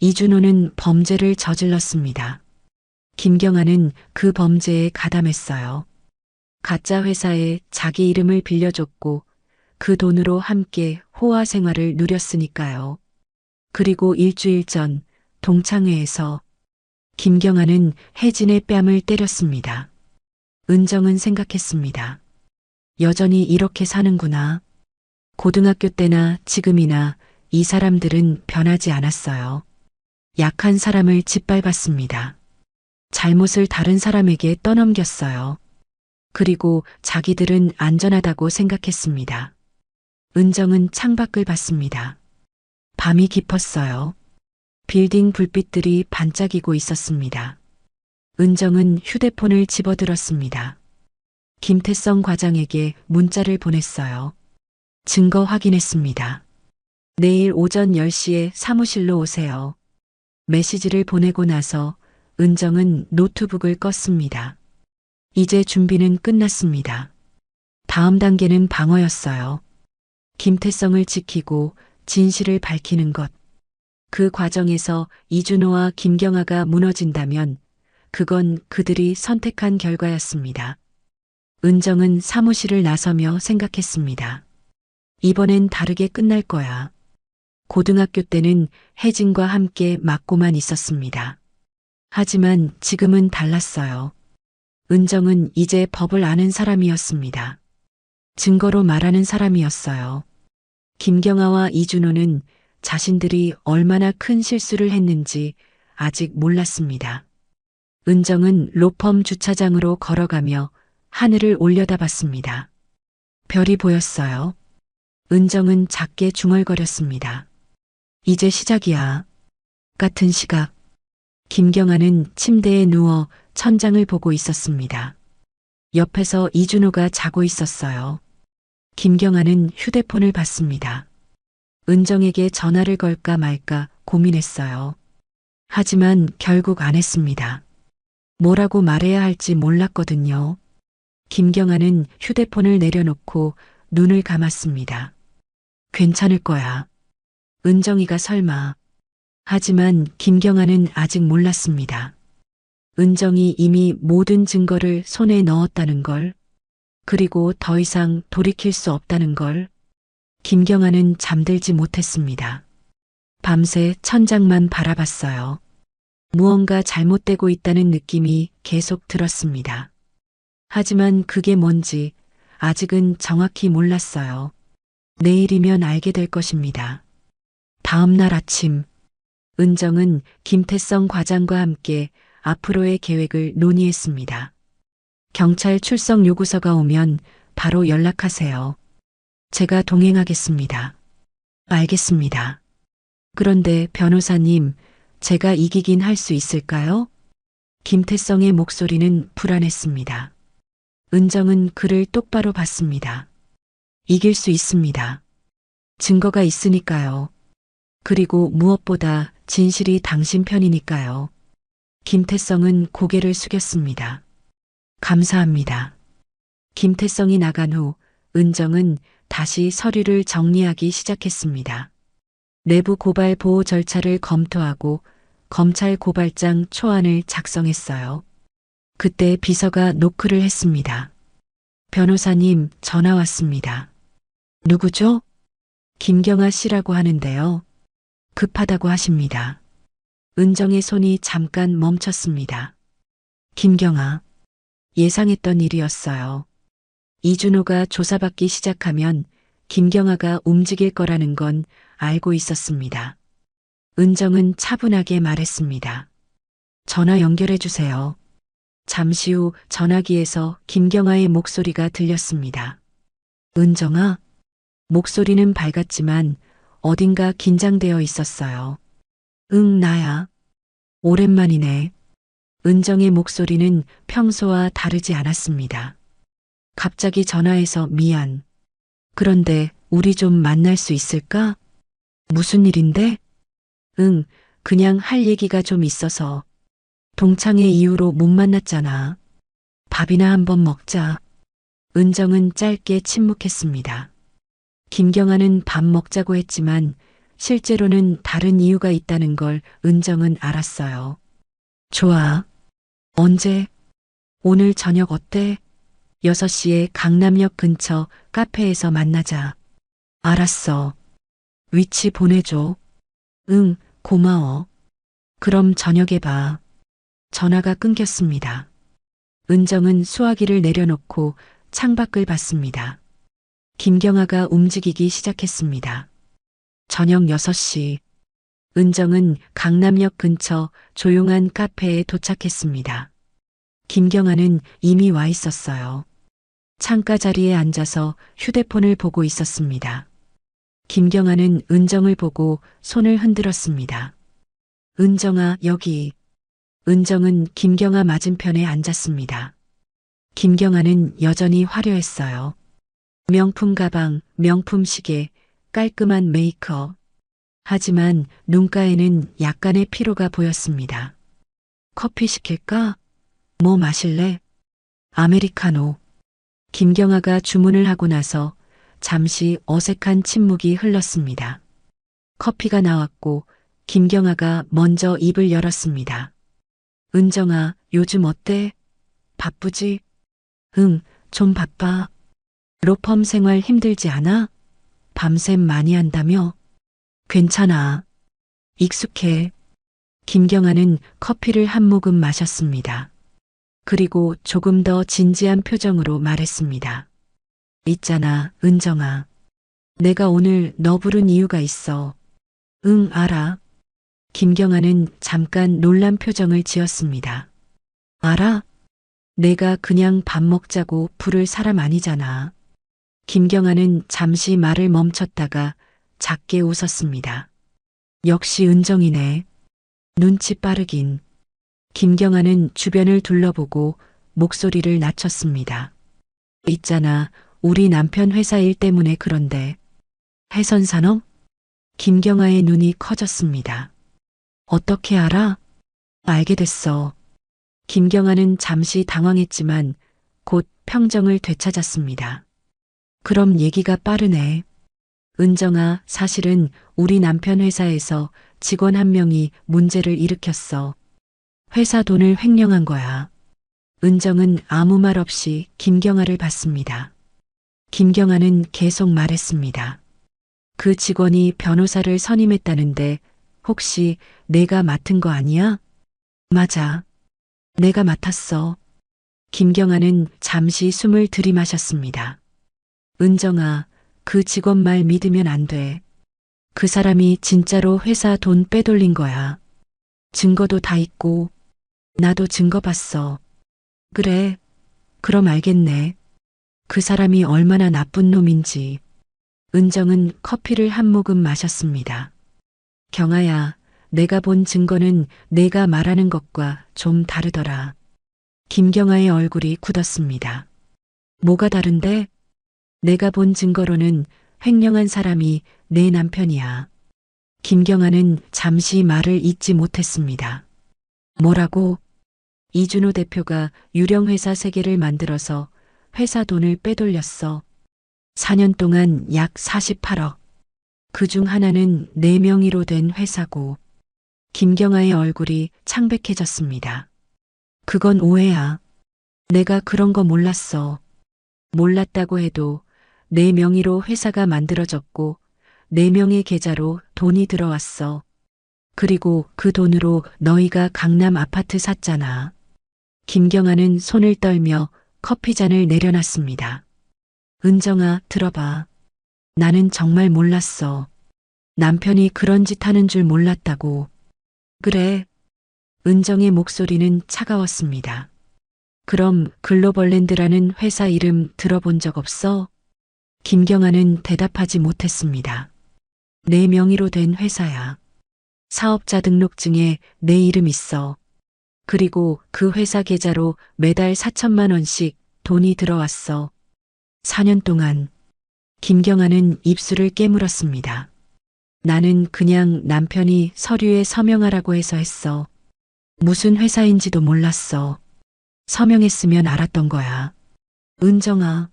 이준호는 범죄를 저질렀습니다. 김경아는 그 범죄에 가담했어요. 가짜 회사에 자기 이름을 빌려줬고 그 돈으로 함께 호화 생활을 누렸으니까요. 그리고 일주일 전 동창회에서 김경아는 혜진의 뺨을 때렸습니다. 은정은 생각했습니다. 여전히 이렇게 사는구나. 고등학교 때나 지금이나 이 사람들은 변하지 않았어요. 약한 사람을 짓밟았습니다. 잘못을 다른 사람에게 떠넘겼어요. 그리고 자기들은 안전하다고 생각했습니다. 은정은 창밖을 봤습니다. 밤이 깊었어요. 빌딩 불빛들이 반짝이고 있었습니다. 은정은 휴대폰을 집어들었습니다. 김태성 과장에게 문자를 보냈어요. 증거 확인했습니다. 내일 오전 10시에 사무실로 오세요. 메시지를 보내고 나서 은정은 노트북을 껐습니다. 이제 준비는 끝났습니다. 다음 단계는 방어였어요. 김태성을 지키고 진실을 밝히는 것. 그 과정에서 이준호와 김경아가 무너진다면 그건 그들이 선택한 결과였습니다. 은정은 사무실을 나서며 생각했습니다. 이번엔 다르게 끝날 거야. 고등학교 때는 혜진과 함께 맞고만 있었습니다. 하지만 지금은 달랐어요. 은정은 이제 법을 아는 사람이었습니다. 증거로 말하는 사람이었어요. 김경아와 이준호는 자신들이 얼마나 큰 실수를 했는지 아직 몰랐습니다. 은정은 로펌 주차장으로 걸어가며 하늘을 올려다봤습니다. 별이 보였어요. 은정은 작게 중얼거렸습니다. 이제 시작이야. 같은 시각. 김경아는 침대에 누워 천장을 보고 있었습니다. 옆에서 이준호가 자고 있었어요. 김경아는 휴대폰을 봤습니다. 은정에게 전화를 걸까 말까 고민했어요. 하지만 결국 안 했습니다. 뭐라고 말해야 할지 몰랐거든요. 김경아는 휴대폰을 내려놓고 눈을 감았습니다. 괜찮을 거야. 은정이가 설마. 하지만 김경아는 아직 몰랐습니다. 은정이 이미 모든 증거를 손에 넣었다는 걸, 그리고 더 이상 돌이킬 수 없다는 걸. 김경아는 잠들지 못했습니다. 밤새 천장만 바라봤어요. 무언가 잘못되고 있다는 느낌이 계속 들었습니다. 하지만 그게 뭔지 아직은 정확히 몰랐어요. 내일이면 알게 될 것입니다. 다음 날 아침, 은정은 김태성 과장과 함께 앞으로의 계획을 논의했습니다. 경찰 출석 요구서가 오면 바로 연락하세요. 제가 동행하겠습니다. 알겠습니다. 그런데 변호사님, 제가 이기긴 할 수 있을까요? 김태성의 목소리는 불안했습니다. 은정은 그를 똑바로 봤습니다. 이길 수 있습니다. 증거가 있으니까요. 그리고 무엇보다 진실이 당신 편이니까요. 김태성은 고개를 숙였습니다. 감사합니다. 김태성이 나간 후 은정은 다시 서류를 정리하기 시작했습니다. 내부 고발 보호 절차를 검토하고 검찰 고발장 초안을 작성했어요. 그때 비서가 노크를 했습니다. 변호사님, 전화 왔습니다. 누구죠? 김경아 씨라고 하는데요. 급하다고 하십니다. 은정의 손이 잠깐 멈췄습니다. 김경아, 예상했던 일이었어요. 이준호가 조사받기 시작하면 김경아가 움직일 거라는 건 알고 있었습니다. 은정은 차분하게 말했습니다. 전화 연결해 주세요. 잠시 후 전화기에서 김경아의 목소리가 들렸습니다. 은정아? 목소리는 밝았지만 어딘가 긴장되어 있었어요. 응, 나야. 오랜만이네. 은정의 목소리는 평소와 다르지 않았습니다. 갑자기 전화해서 미안. 그런데 우리 좀 만날 수 있을까? 무슨 일인데? 응, 그냥 할 얘기가 좀 있어서. 동창회 이후로 못 만났잖아. 밥이나 한번 먹자. 은정은 짧게 침묵했습니다. 김경아는 밥 먹자고 했지만 실제로는 다른 이유가 있다는 걸 은정은 알았어요. 좋아. 언제? 오늘 저녁 어때? 6시에 강남역 근처 카페에서 만나자. 알았어. 위치 보내줘. 응, 고마워. 그럼 저녁에 봐. 전화가 끊겼습니다. 은정은 수화기를 내려놓고 창밖을 봤습니다. 김경아가 움직이기 시작했습니다. 저녁 6시. 은정은 강남역 근처 조용한 카페에 도착했습니다. 김경아는 이미 와 있었어요. 창가 자리에 앉아서 휴대폰을 보고 있었습니다. 김경아는 은정을 보고 손을 흔들었습니다. 은정아, 여기. 은정은 김경아 맞은편에 앉았습니다. 김경아는 여전히 화려했어요. 명품 가방, 명품 시계, 깔끔한 메이크업. 하지만 눈가에는 약간의 피로가 보였습니다. 커피 시킬까? 뭐 마실래? 아메리카노. 김경아가 주문을 하고 나서 잠시 어색한 침묵이 흘렀습니다. 커피가 나왔고 김경아가 먼저 입을 열었습니다. 은정아, 요즘 어때? 바쁘지? 응, 좀 바빠. 로펌 생활 힘들지 않아? 밤샘 많이 한다며? 괜찮아. 익숙해. 김경아는 커피를 한 모금 마셨습니다. 그리고 조금 더 진지한 표정으로 말했습니다. 있잖아, 은정아. 내가 오늘 너 부른 이유가 있어. 응, 알아. 김경아는 잠깐 놀란 표정을 지었습니다. 알아? 내가 그냥 밥 먹자고 부를 사람 아니잖아. 김경아는 잠시 말을 멈췄다가 작게 웃었습니다. 역시 은정이네. 눈치 빠르긴. 김경아는 주변을 둘러보고 목소리를 낮췄습니다. 있잖아, 우리 남편 회사 일 때문에 그런데. 해선산업? 김경아의 눈이 커졌습니다. 어떻게 알아? 알게 됐어. 김경아는 잠시 당황했지만 곧 평정을 되찾았습니다. 그럼 얘기가 빠르네. 은정아, 사실은 우리 남편 회사에서 직원 한 명이 문제를 일으켰어. 회사 돈을 횡령한 거야. 은정은 아무 말 없이 김경아를 봤습니다. 김경아는 계속 말했습니다. 그 직원이 변호사를 선임했다는데 혹시 내가 맡은 거 아니야? 맞아. 내가 맡았어. 김경아는 잠시 숨을 들이마셨습니다. 은정아, 그 직원 말 믿으면 안 돼. 그 사람이 진짜로 회사 돈 빼돌린 거야. 증거도 다 있고, 나도 증거 봤어. 그래, 그럼 알겠네. 그 사람이 얼마나 나쁜 놈인지. 은정은 커피를 한 모금 마셨습니다. 경아야, 내가 본 증거는 내가 말하는 것과 좀 다르더라. 김경아의 얼굴이 굳었습니다. 뭐가 다른데? 내가 본 증거로는 횡령한 사람이 내 남편이야. 김경아는 잠시 말을 잇지 못했습니다. 뭐라고? 이준호 대표가 유령회사 3개를 만들어서 회사 돈을 빼돌렸어. 4년 동안 약 48억. 그중 하나는 내 명의로 된 회사고. 김경아의 얼굴이 창백해졌습니다. 그건 오해야. 내가 그런 거 몰랐어. 몰랐다고 해도 내 명의로 회사가 만들어졌고 내 명의 계좌로 돈이 들어왔어. 그리고 그 돈으로 너희가 강남 아파트 샀잖아. 김경아는 손을 떨며 커피잔을 내려놨습니다. 은정아, 들어봐. 나는 정말 몰랐어. 남편이 그런 짓 하는 줄 몰랐다고. 그래. 은정의 목소리는 차가웠습니다. 그럼 글로벌랜드라는 회사 이름 들어본 적 없어? 김경아는 대답하지 못했습니다. 내 명의로 된 회사야. 사업자 등록증에 내 이름 있어. 그리고 그 회사 계좌로 매달 4천만 원씩 돈이 들어왔어. 4년 동안. 김경아는 입술을 깨물었습니다. 나는 그냥 남편이 서류에 서명하라고 해서 했어. 무슨 회사인지도 몰랐어. 서명했으면 알았던 거야. 은정아.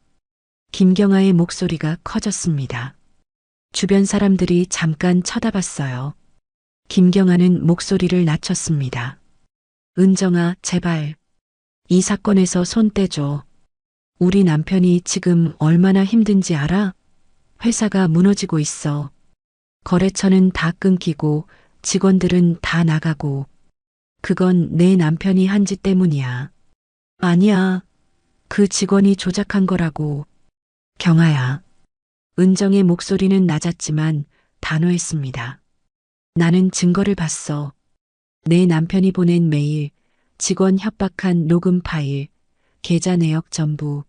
김경아의 목소리가 커졌습니다. 주변 사람들이 잠깐 쳐다봤어요. 김경아는 목소리를 낮췄습니다. 은정아, 제발. 이 사건에서 손 떼줘. 우리 남편이 지금 얼마나 힘든지 알아? 회사가 무너지고 있어. 거래처는 다 끊기고 직원들은 다 나가고. 그건 내 남편이 한 짓 때문이야. 아니야. 그 직원이 조작한 거라고. 경아야. 은정의 목소리는 낮았지만 단호했습니다. 나는 증거를 봤어. 내 남편이 보낸 메일, 직원 협박한 녹음 파일, 계좌 내역 전부.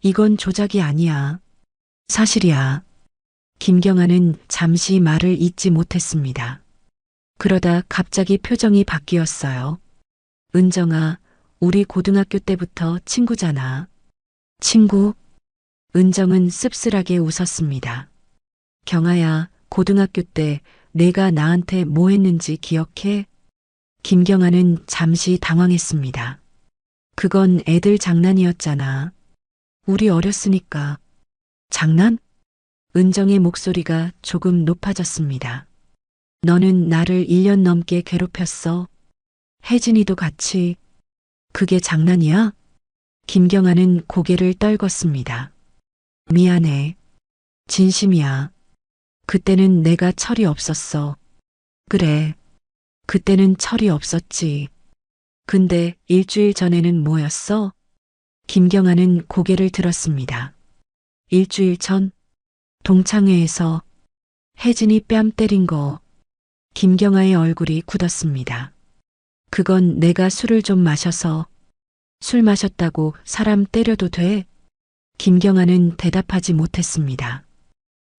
이건 조작이 아니야. 사실이야. 김경아는 잠시 말을 잇지 못했습니다. 그러다 갑자기 표정이 바뀌었어요. 은정아, 우리 고등학교 때부터 친구잖아. 친구? 은정은 씁쓸하게 웃었습니다. 경아야, 고등학교 때 내가 나한테 뭐 했는지 기억해? 김경아는 잠시 당황했습니다. 그건 애들 장난이었잖아. 우리 어렸으니까. 장난? 은정의 목소리가 조금 높아졌습니다. 너는 나를 1년 넘게 괴롭혔어. 혜진이도 같이. 그게 장난이야? 김경아는 고개를 떨궜습니다. 미안해. 진심이야. 그때는 내가 철이 없었어. 그래. 그때는 철이 없었지. 근데 일주일 전에는 뭐였어? 김경아는 고개를 들었습니다. 일주일 전 동창회에서 혜진이 뺨 때린 거 김경아의 얼굴이 굳었습니다. 그건 내가 술을 좀 마셔서. 술 마셨다고 사람 때려도 돼? 김경아는 대답하지 못했습니다.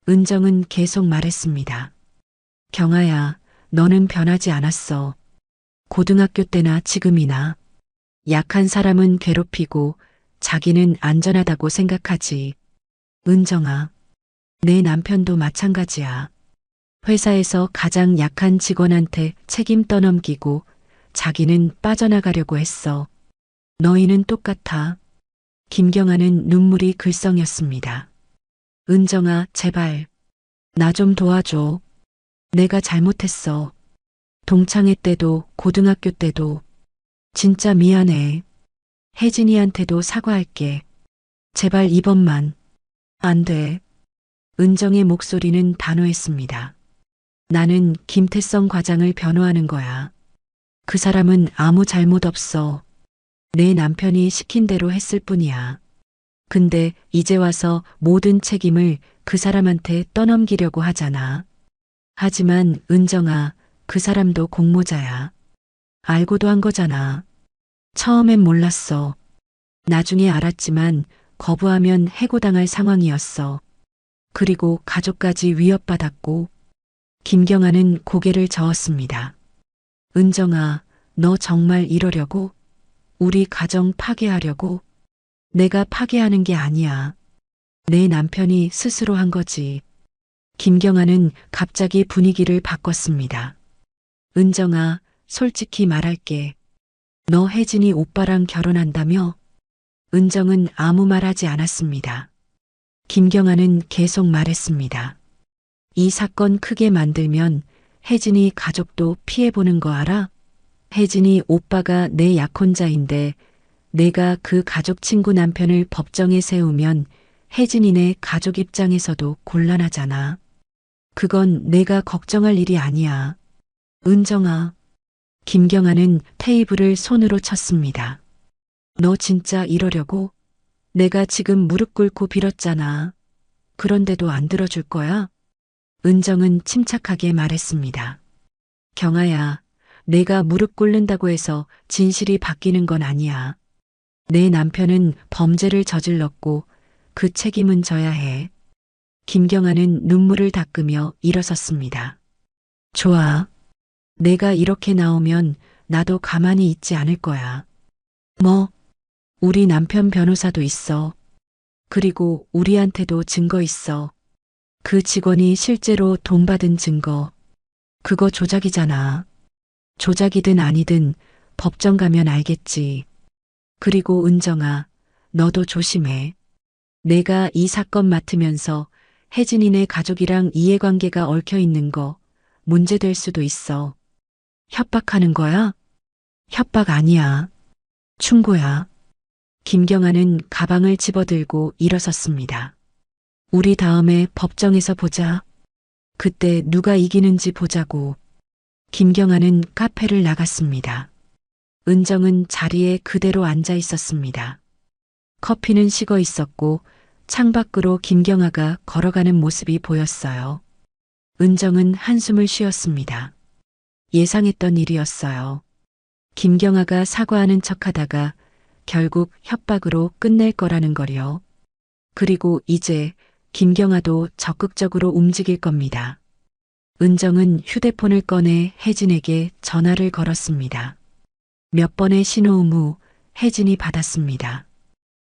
은정은 계속 말했습니다. 경아야, 너는 변하지 않았어. 고등학교 때나 지금이나. 약한 사람은 괴롭히고 자기는 안전하다고 생각하지. 은정아, 내 남편도 마찬가지야. 회사에서 가장 약한 직원한테 책임 떠넘기고 자기는 빠져나가려고 했어. 너희는 똑같아. 김경아는 눈물이 글썽였습니다. 은정아, 제발. 나 좀 도와줘. 내가 잘못했어. 동창회 때도 고등학교 때도. 진짜 미안해. 혜진이한테도 사과할게. 제발 이번만. 안 돼. 은정의 목소리는 단호했습니다. 나는 김태성 과장을 변호하는 거야. 그 사람은 아무 잘못 없어. 내 남편이 시킨 대로 했을 뿐이야. 근데 이제 와서 모든 책임을 그 사람한테 떠넘기려고 하잖아. 하지만 은정아, 그 사람도 공모자야. 알고도 한 거잖아. 처음엔 몰랐어. 나중에 알았지만 거부하면 해고당할 상황이었어. 그리고 가족까지 위협받았고. 김경아는 고개를 저었습니다. 은정아, 너 정말 이러려고? 우리 가정 파괴하려고? 내가 파괴하는 게 아니야. 내 남편이 스스로 한 거지. 김경아는 갑자기 분위기를 바꿨습니다. 은정아, 솔직히 말할게. 너 혜진이 오빠랑 결혼한다며? 은정은 아무 말 하지 않았습니다. 김경아는 계속 말했습니다. 이 사건 크게 만들면 혜진이 가족도 피해보는 거 알아? 혜진이 오빠가 내 약혼자인데 내가 그 가족 친구 남편을 법정에 세우면 혜진이네 가족 입장에서도 곤란하잖아. 그건 내가 걱정할 일이 아니야. 은정아. 김경아는 테이블을 손으로 쳤습니다. 너 진짜 이러려고? 내가 지금 무릎 꿇고 빌었잖아. 그런데도 안 들어줄 거야? 은정은 침착하게 말했습니다. 경아야, 내가 무릎 꿇는다고 해서 진실이 바뀌는 건 아니야. 내 남편은 범죄를 저질렀고 그 책임은 져야 해. 김경아는 눈물을 닦으며 일어섰습니다. 좋아. 내가 이렇게 나오면 나도 가만히 있지 않을 거야. 뭐? 우리 남편 변호사도 있어. 그리고 우리한테도 증거 있어. 그 직원이 실제로 돈 받은 증거. 그거 조작이잖아. 조작이든 아니든 법정 가면 알겠지. 그리고 은정아, 너도 조심해. 내가 이 사건 맡으면서 혜진이네 가족이랑 이해관계가 얽혀 있는 거 문제될 수도 있어. 협박하는 거야? 협박 아니야. 충고야. 김경아는 가방을 집어들고 일어섰습니다. 우리 다음에 법정에서 보자. 그때 누가 이기는지 보자고. 김경아는 카페를 나갔습니다. 은정은 자리에 그대로 앉아 있었습니다. 커피는 식어 있었고 창밖으로 김경아가 걸어가는 모습이 보였어요. 은정은 한숨을 쉬었습니다. 예상했던 일이었어요. 김경아가 사과하는 척하다가 결국 협박으로 끝낼 거라는 거요. 그리고 이제 김경아도 적극적으로 움직일 겁니다. 은정은 휴대폰을 꺼내 혜진에게 전화를 걸었습니다. 몇 번의 신호음 후 혜진이 받았습니다.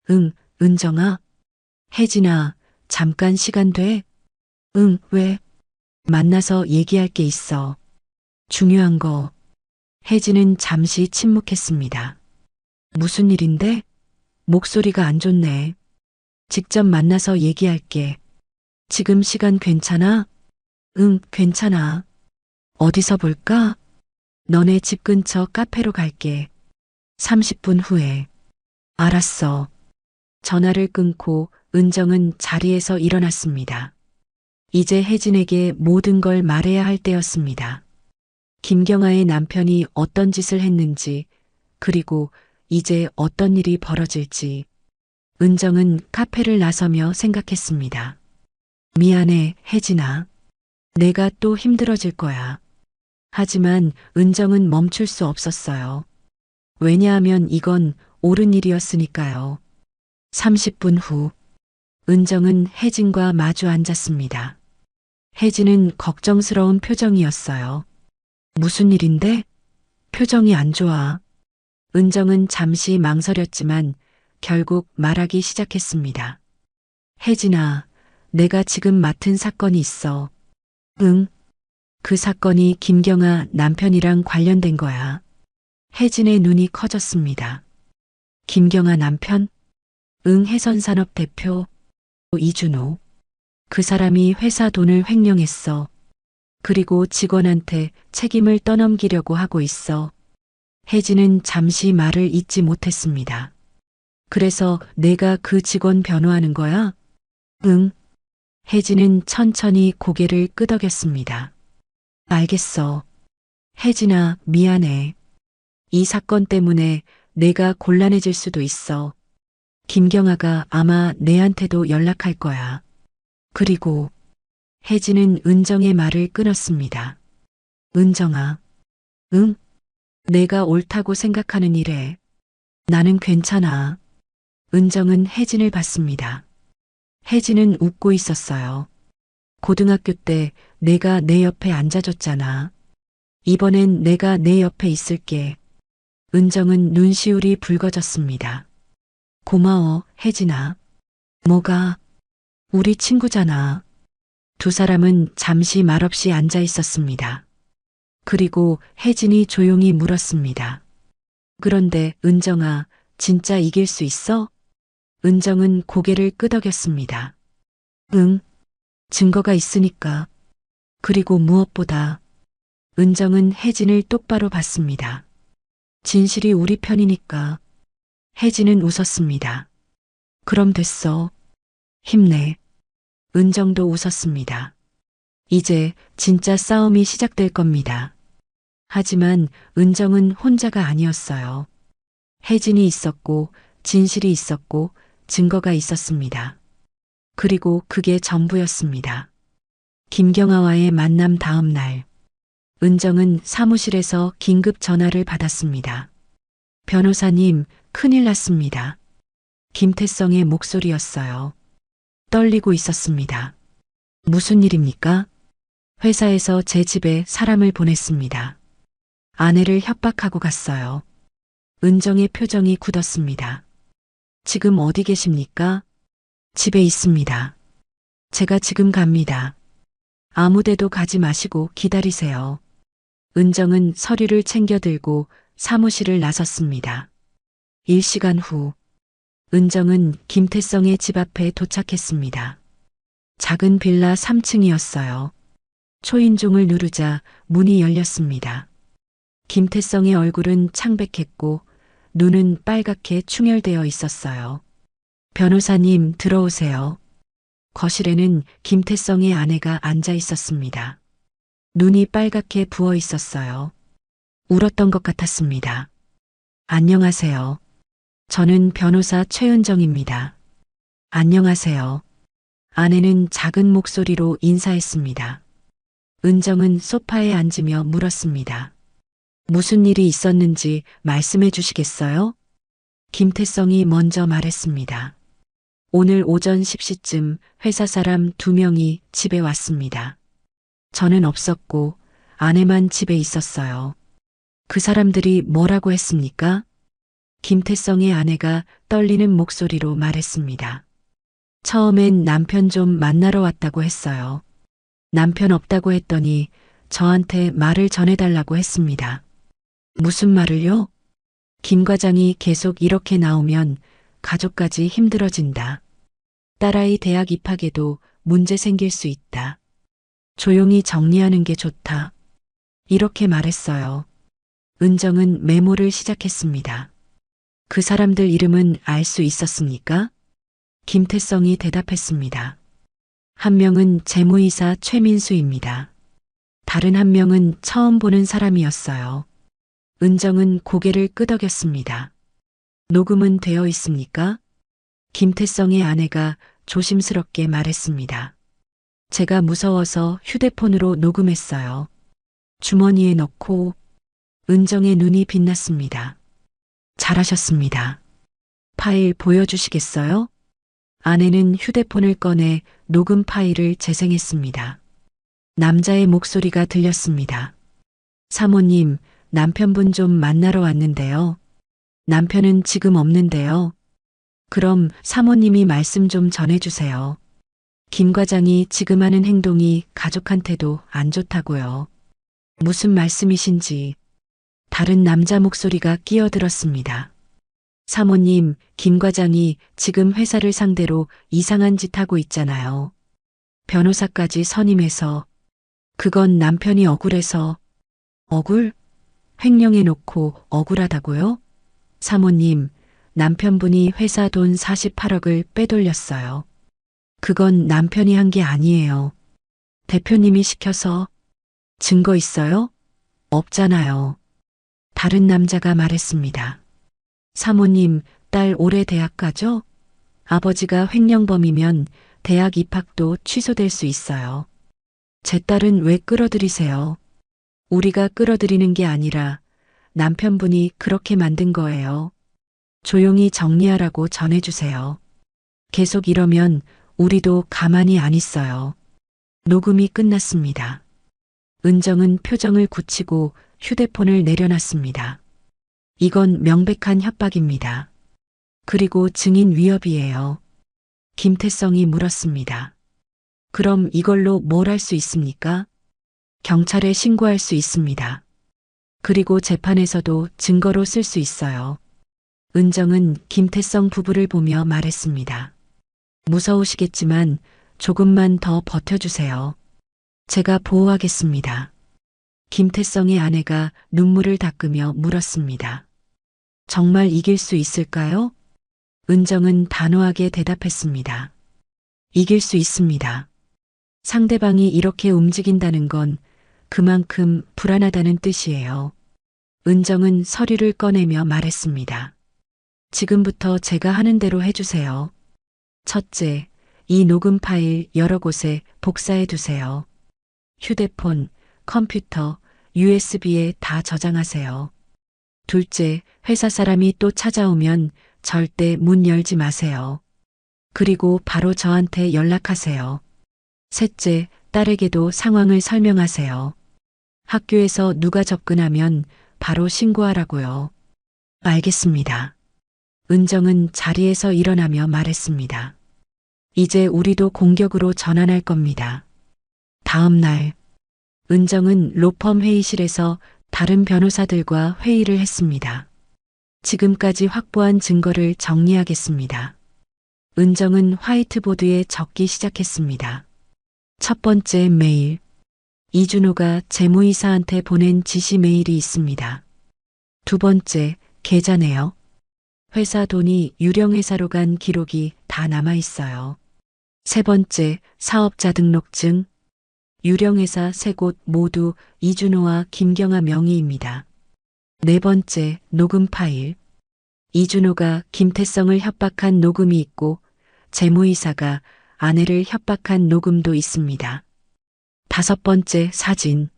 응, 은정아? 혜진아, 잠깐 시간 돼? 응, 왜? 만나서 얘기할 게 있어. 중요한 거. 혜진은 잠시 침묵했습니다. 무슨 일인데? 목소리가 안 좋네. 직접 만나서 얘기할게. 지금 시간 괜찮아? 응, 괜찮아. 어디서 볼까? 너네 집 근처 카페로 갈게. 30분 후에. 알았어. 전화를 끊고 은정은 자리에서 일어났습니다. 이제 혜진에게 모든 걸 말해야 할 때였습니다. 김경아의 남편이 어떤 짓을 했는지, 그리고 이제 어떤 일이 벌어질지. 은정은 카페를 나서며 생각했습니다. 미안해, 혜진아. 내가 또 힘들어질 거야. 하지만 은정은 멈출 수 없었어요. 왜냐하면 이건 옳은 일이었으니까요. 30분 후, 은정은 혜진과 마주 앉았습니다. 혜진은 걱정스러운 표정이었어요. 무슨 일인데? 표정이 안 좋아. 은정은 잠시 망설였지만 결국 말하기 시작했습니다. 혜진아, 내가 지금 맡은 사건이 있어. 응? 그 사건이 김경아 남편이랑 관련된 거야. 혜진의 눈이 커졌습니다. 김경아 남편? 응, 해선산업 대표 이준호. 그 사람이 회사 돈을 횡령했어. 그리고 직원한테 책임을 떠넘기려고 하고 있어. 혜진은 잠시 말을 잇지 못했습니다. 그래서 내가 그 직원 변호하는 거야? 응. 혜진은 천천히 고개를 끄덕였습니다. 알겠어. 혜진아, 미안해. 이 사건 때문에 내가 곤란해질 수도 있어. 김경아가 아마 내한테도 연락할 거야. 그리고 혜진은 은정의 말을 끊었습니다. 은정아. 응? 내가 옳다고 생각하는 일에 나는 괜찮아. 은정은 혜진을 봤습니다. 혜진은 웃고 있었어요. 고등학교 때 내가 내 옆에 앉아줬잖아. 이번엔 내가 내 옆에 있을게. 은정은 눈시울이 붉어졌습니다. 고마워, 혜진아. 뭐가? 우리 친구잖아. 두 사람은 잠시 말없이 앉아 있었습니다. 그리고 혜진이 조용히 물었습니다. 그런데 은정아, 진짜 이길 수 있어? 은정은 고개를 끄덕였습니다. 응, 증거가 있으니까. 그리고 무엇보다 은정은 혜진을 똑바로 봤습니다. 진실이 우리 편이니까. 혜진은 웃었습니다. 그럼 됐어. 힘내. 은정도 웃었습니다. 이제 진짜 싸움이 시작될 겁니다. 하지만 은정은 혼자가 아니었어요. 혜진이 있었고, 진실이 있었고, 증거가 있었습니다. 그리고 그게 전부였습니다. 김경아와의 만남 다음 날, 은정은 사무실에서 긴급 전화를 받았습니다. 변호사님, 큰일 났습니다. 김태성의 목소리였어요. 떨리고 있었습니다. 무슨 일입니까? 회사에서 제 집에 사람을 보냈습니다. 아내를 협박하고 갔어요. 은정의 표정이 굳었습니다. 지금 어디 계십니까? 집에 있습니다. 제가 지금 갑니다. 아무데도 가지 마시고 기다리세요. 은정은 서류를 챙겨 들고 사무실을 나섰습니다. 1시간 후, 은정은 김태성의 집 앞에 도착했습니다. 작은 빌라 3층이었어요. 초인종을 누르자 문이 열렸습니다. 김태성의 얼굴은 창백했고 눈은 빨갛게 충혈되어 있었어요. 변호사님, 들어오세요. 거실에는 김태성의 아내가 앉아 있었습니다. 눈이 빨갛게 부어 있었어요. 울었던 것 같았습니다. 안녕하세요. 저는 변호사 최은정입니다. 안녕하세요. 아내는 작은 목소리로 인사했습니다. 은정은 소파에 앉으며 물었습니다. 무슨 일이 있었는지 말씀해 주시겠어요? 김태성이 먼저 말했습니다. 오늘 오전 10시쯤 회사 사람 2명이 집에 왔습니다. 저는 없었고 아내만 집에 있었어요. 그 사람들이 뭐라고 했습니까? 김태성의 아내가 떨리는 목소리로 말했습니다. 처음엔 남편 좀 만나러 왔다고 했어요. 남편 없다고 했더니 저한테 말을 전해달라고 했습니다. 무슨 말을요? 김 과장이 계속 이렇게 나오면 가족까지 힘들어진다. 딸아이 대학 입학에도 문제 생길 수 있다. 조용히 정리하는 게 좋다. 이렇게 말했어요. 은정은 메모를 시작했습니다. 그 사람들 이름은 알 수 있었습니까? 김태성이 대답했습니다. 한 명은 재무이사 최민수입니다. 다른 한 명은 처음 보는 사람이었어요. 은정은 고개를 끄덕였습니다. 녹음은 되어 있습니까? 김태성의 아내가 조심스럽게 말했습니다. 제가 무서워서 휴대폰으로 녹음했어요. 주머니에 넣고 은정의 눈이 빛났습니다. 잘하셨습니다. 파일 보여주시겠어요? 아내는 휴대폰을 꺼내 녹음 파일을 재생했습니다. 남자의 목소리가 들렸습니다. 사모님, 남편분 좀 만나러 왔는데요. 남편은 지금 없는데요. 그럼 사모님이 말씀 좀 전해주세요. 김 과장이 지금 하는 행동이 가족한테도 안 좋다고요. 무슨 말씀이신지 다른 남자 목소리가 끼어들었습니다. 사모님, 김 과장이 지금 회사를 상대로 이상한 짓 하고 있잖아요. 변호사까지 선임해서 그건 남편이 억울해서 억울? 횡령해놓고 억울하다고요? 사모님, 남편분이 회사 돈 48억을 빼돌렸어요. 그건 남편이 한 게 아니에요. 대표님이 시켜서. 증거 있어요? 없잖아요. 다른 남자가 말했습니다. 사모님, 딸 올해 대학 가죠? 아버지가 횡령범이면 대학 입학도 취소될 수 있어요. 제 딸은 왜 끌어들이세요? 우리가 끌어들이는 게 아니라 남편분이 그렇게 만든 거예요. 조용히 정리하라고 전해주세요. 계속 이러면 우리도 가만히 안 있어요. 녹음이 끝났습니다. 은정은 표정을 굳히고 휴대폰을 내려놨습니다. 이건 명백한 협박입니다. 그리고 증인 위협이에요. 김태성이 물었습니다. 그럼 이걸로 뭘 할 수 있습니까? 경찰에 신고할 수 있습니다. 그리고 재판에서도 증거로 쓸 수 있어요. 은정은 김태성 부부를 보며 말했습니다. 무서우시겠지만 조금만 더 버텨주세요. 제가 보호하겠습니다. 김태성의 아내가 눈물을 닦으며 물었습니다. 정말 이길 수 있을까요? 은정은 단호하게 대답했습니다. 이길 수 있습니다. 상대방이 이렇게 움직인다는 건 그만큼 불안하다는 뜻이에요. 은정은 서류를 꺼내며 말했습니다. 지금부터 제가 하는 대로 해주세요. 첫째, 이 녹음 파일 여러 곳에 복사해 두세요. 휴대폰, 컴퓨터, USB에 다 저장하세요. 둘째, 회사 사람이 또 찾아오면 절대 문 열지 마세요. 그리고 바로 저한테 연락하세요. 셋째, 딸에게도 상황을 설명하세요. 학교에서 누가 접근하면 바로 신고하라고요. 알겠습니다. 은정은 자리에서 일어나며 말했습니다. 이제 우리도 공격으로 전환할 겁니다. 다음 날, 은정은 로펌 회의실에서 다른 변호사들과 회의를 했습니다. 지금까지 확보한 증거를 정리하겠습니다. 은정은 화이트보드에 적기 시작했습니다. 첫 번째 메일. 이준호가 재무이사한테 보낸 지시 메일이 있습니다. 두 번째, 계좌 내역. 회사 돈이 유령회사로 간 기록이 다 남아 있어요. 세 번째, 사업자 등록증. 유령회사 세 곳 모두 이준호와 김경아 명의입니다. 네 번째, 녹음 파일. 이준호가 김태성을 협박한 녹음이 있고 재무이사가 아내를 협박한 녹음도 있습니다. 다섯 번째, 사진.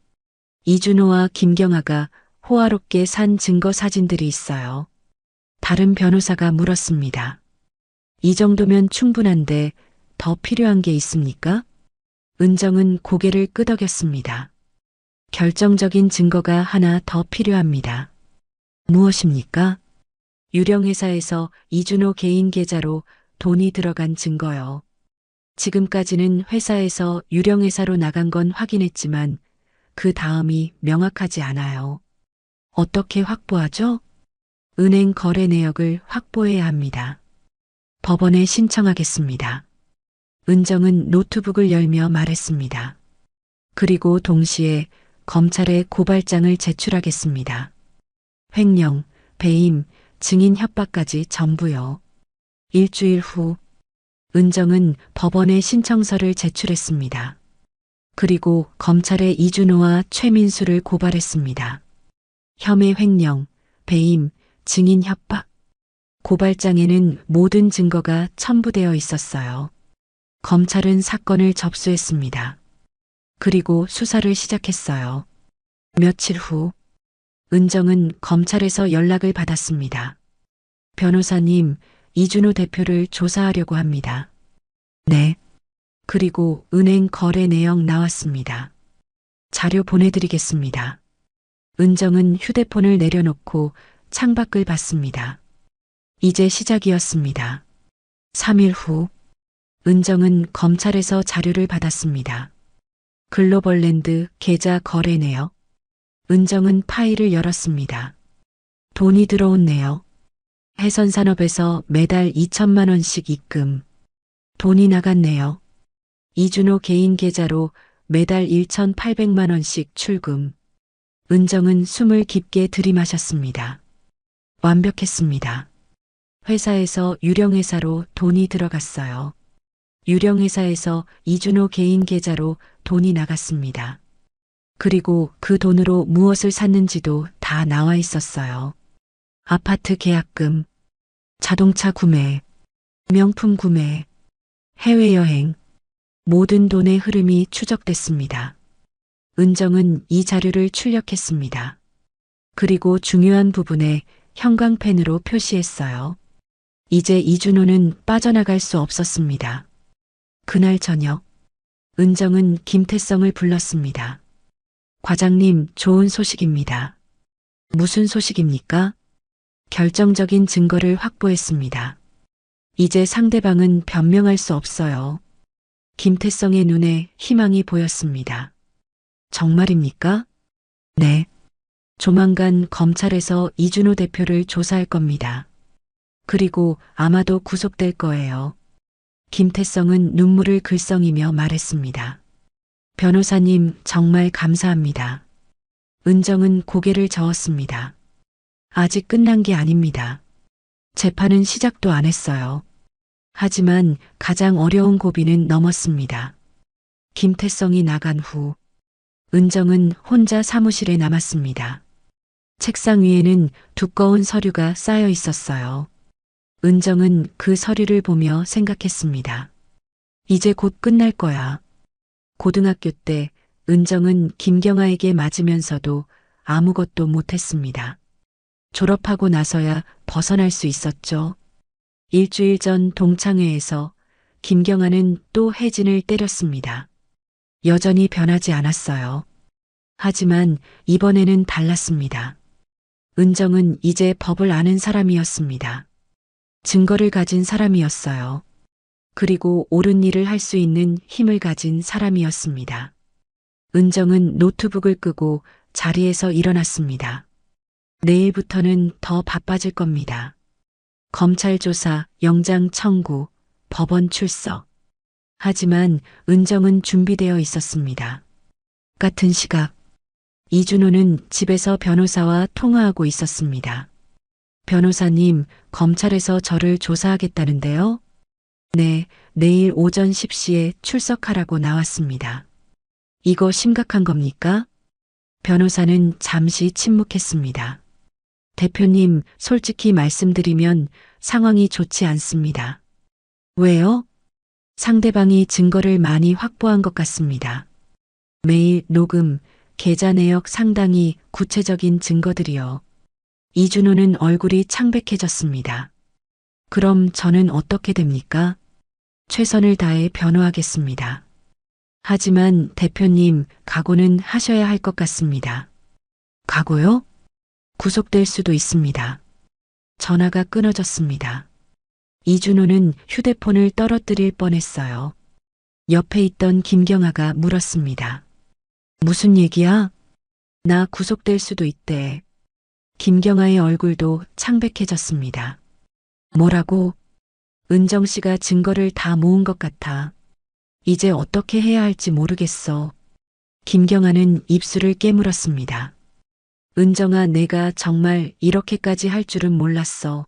이준호와 김경아가 호화롭게 산 증거 사진들이 있어요. 다른 변호사가 물었습니다. 이 정도면 충분한데 더 필요한 게 있습니까? 은정은 고개를 끄덕였습니다. 결정적인 증거가 하나 더 필요합니다. 무엇입니까? 유령회사에서 이준호 개인 계좌로 돈이 들어간 증거요. 지금까지는 회사에서 유령회사로 나간 건 확인했지만 그 다음이 명확하지 않아요. 어떻게 확보하죠? 은행 거래 내역을 확보해야 합니다. 법원에 신청하겠습니다. 은정은 노트북을 열며 말했습니다. 그리고 동시에 검찰에 고발장을 제출하겠습니다. 횡령, 배임, 증인 협박까지 전부요. 일주일 후, 은정은 법원에 신청서를 제출했습니다. 그리고 검찰에 이준호와 최민수를 고발했습니다. 혐의 횡령, 배임, 증인 협박. 고발장에는 모든 증거가 첨부되어 있었어요. 검찰은 사건을 접수했습니다. 그리고 수사를 시작했어요. 며칠 후 은정은 검찰에서 연락을 받았습니다. 변호사님, 이준호 대표를 조사하려고 합니다. 네. 그리고 은행 거래 내역 나왔습니다. 자료 보내드리겠습니다. 은정은 휴대폰을 내려놓고 창밖을 봤습니다. 이제 시작이었습니다. 3일 후, 은정은 검찰에서 자료를 받았습니다. 글로벌랜드 계좌 거래 내역. 은정은 파일을 열었습니다. 돈이 들어온 내역. 해선산업에서 매달 2천만 원씩 입금. 돈이 나간 내역. 이준호 개인 계좌로 매달 1,800만 원씩 출금. 은정은 숨을 깊게 들이마셨습니다. 완벽했습니다. 회사에서 유령회사로 돈이 들어갔어요. 유령회사에서 이준호 개인 계좌로 돈이 나갔습니다. 그리고 그 돈으로 무엇을 샀는지도 다 나와 있었어요. 아파트 계약금, 자동차 구매, 명품 구매, 해외여행, 모든 돈의 흐름이 추적됐습니다. 은정은 이 자료를 출력했습니다. 그리고 중요한 부분에 형광펜으로 표시했어요. 이제 이준호는 빠져나갈 수 없었습니다. 그날 저녁, 은정은 김태성을 불렀습니다. 과장님, 좋은 소식입니다. 무슨 소식입니까? 결정적인 증거를 확보했습니다. 이제 상대방은 변명할 수 없어요. 김태성의 눈에 희망이 보였습니다. 정말입니까? 네. 조만간 검찰에서 이준호 대표를 조사할 겁니다. 그리고 아마도 구속될 거예요. 김태성은 눈물을 글썽이며 말했습니다. 변호사님, 정말 감사합니다. 은정은 고개를 저었습니다. 아직 끝난 게 아닙니다. 재판은 시작도 안 했어요. 하지만 가장 어려운 고비는 넘었습니다. 김태성이 나간 후 은정은 혼자 사무실에 남았습니다. 책상 위에는 두꺼운 서류가 쌓여 있었어요. 은정은 그 서류를 보며 생각했습니다. 이제 곧 끝날 거야. 고등학교 때 은정은 김경아에게 맞으면서도 아무것도 못했습니다. 졸업하고 나서야 벗어날 수 있었죠. 일주일 전 동창회에서 김경아는 또 혜진을 때렸습니다. 여전히 변하지 않았어요. 하지만 이번에는 달랐습니다. 은정은 이제 법을 아는 사람이었습니다. 증거를 가진 사람이었어요. 그리고 옳은 일을 할 수 있는 힘을 가진 사람이었습니다. 은정은 노트북을 끄고 자리에서 일어났습니다. 내일부터는 더 바빠질 겁니다. 검찰 조사, 영장 청구, 법원 출석. 하지만 은정은 준비되어 있었습니다. 같은 시각, 이준호는 집에서 변호사와 통화하고 있었습니다. 변호사님, 검찰에서 저를 조사하겠다는데요? 네, 내일 오전 10시에 출석하라고 나왔습니다. 이거 심각한 겁니까? 변호사는 잠시 침묵했습니다. 대표님, 솔직히 말씀드리면 상황이 좋지 않습니다. 왜요? 상대방이 증거를 많이 확보한 것 같습니다. 메일, 녹음, 계좌 내역 상당히 구체적인 증거들이요. 이준호는 얼굴이 창백해졌습니다. 그럼 저는 어떻게 됩니까? 최선을 다해 변호하겠습니다. 하지만 대표님, 각오는 하셔야 할 것 같습니다. 각오요? 구속될 수도 있습니다. 전화가 끊어졌습니다. 이준호는 휴대폰을 떨어뜨릴 뻔했어요. 옆에 있던 김경아가 물었습니다. 무슨 얘기야? 나 구속될 수도 있대. 김경아의 얼굴도 창백해졌습니다. 뭐라고? 은정 씨가 증거를 다 모은 것 같아. 이제 어떻게 해야 할지 모르겠어. 김경아는 입술을 깨물었습니다. 은정아, 내가 정말 이렇게까지 할 줄은 몰랐어.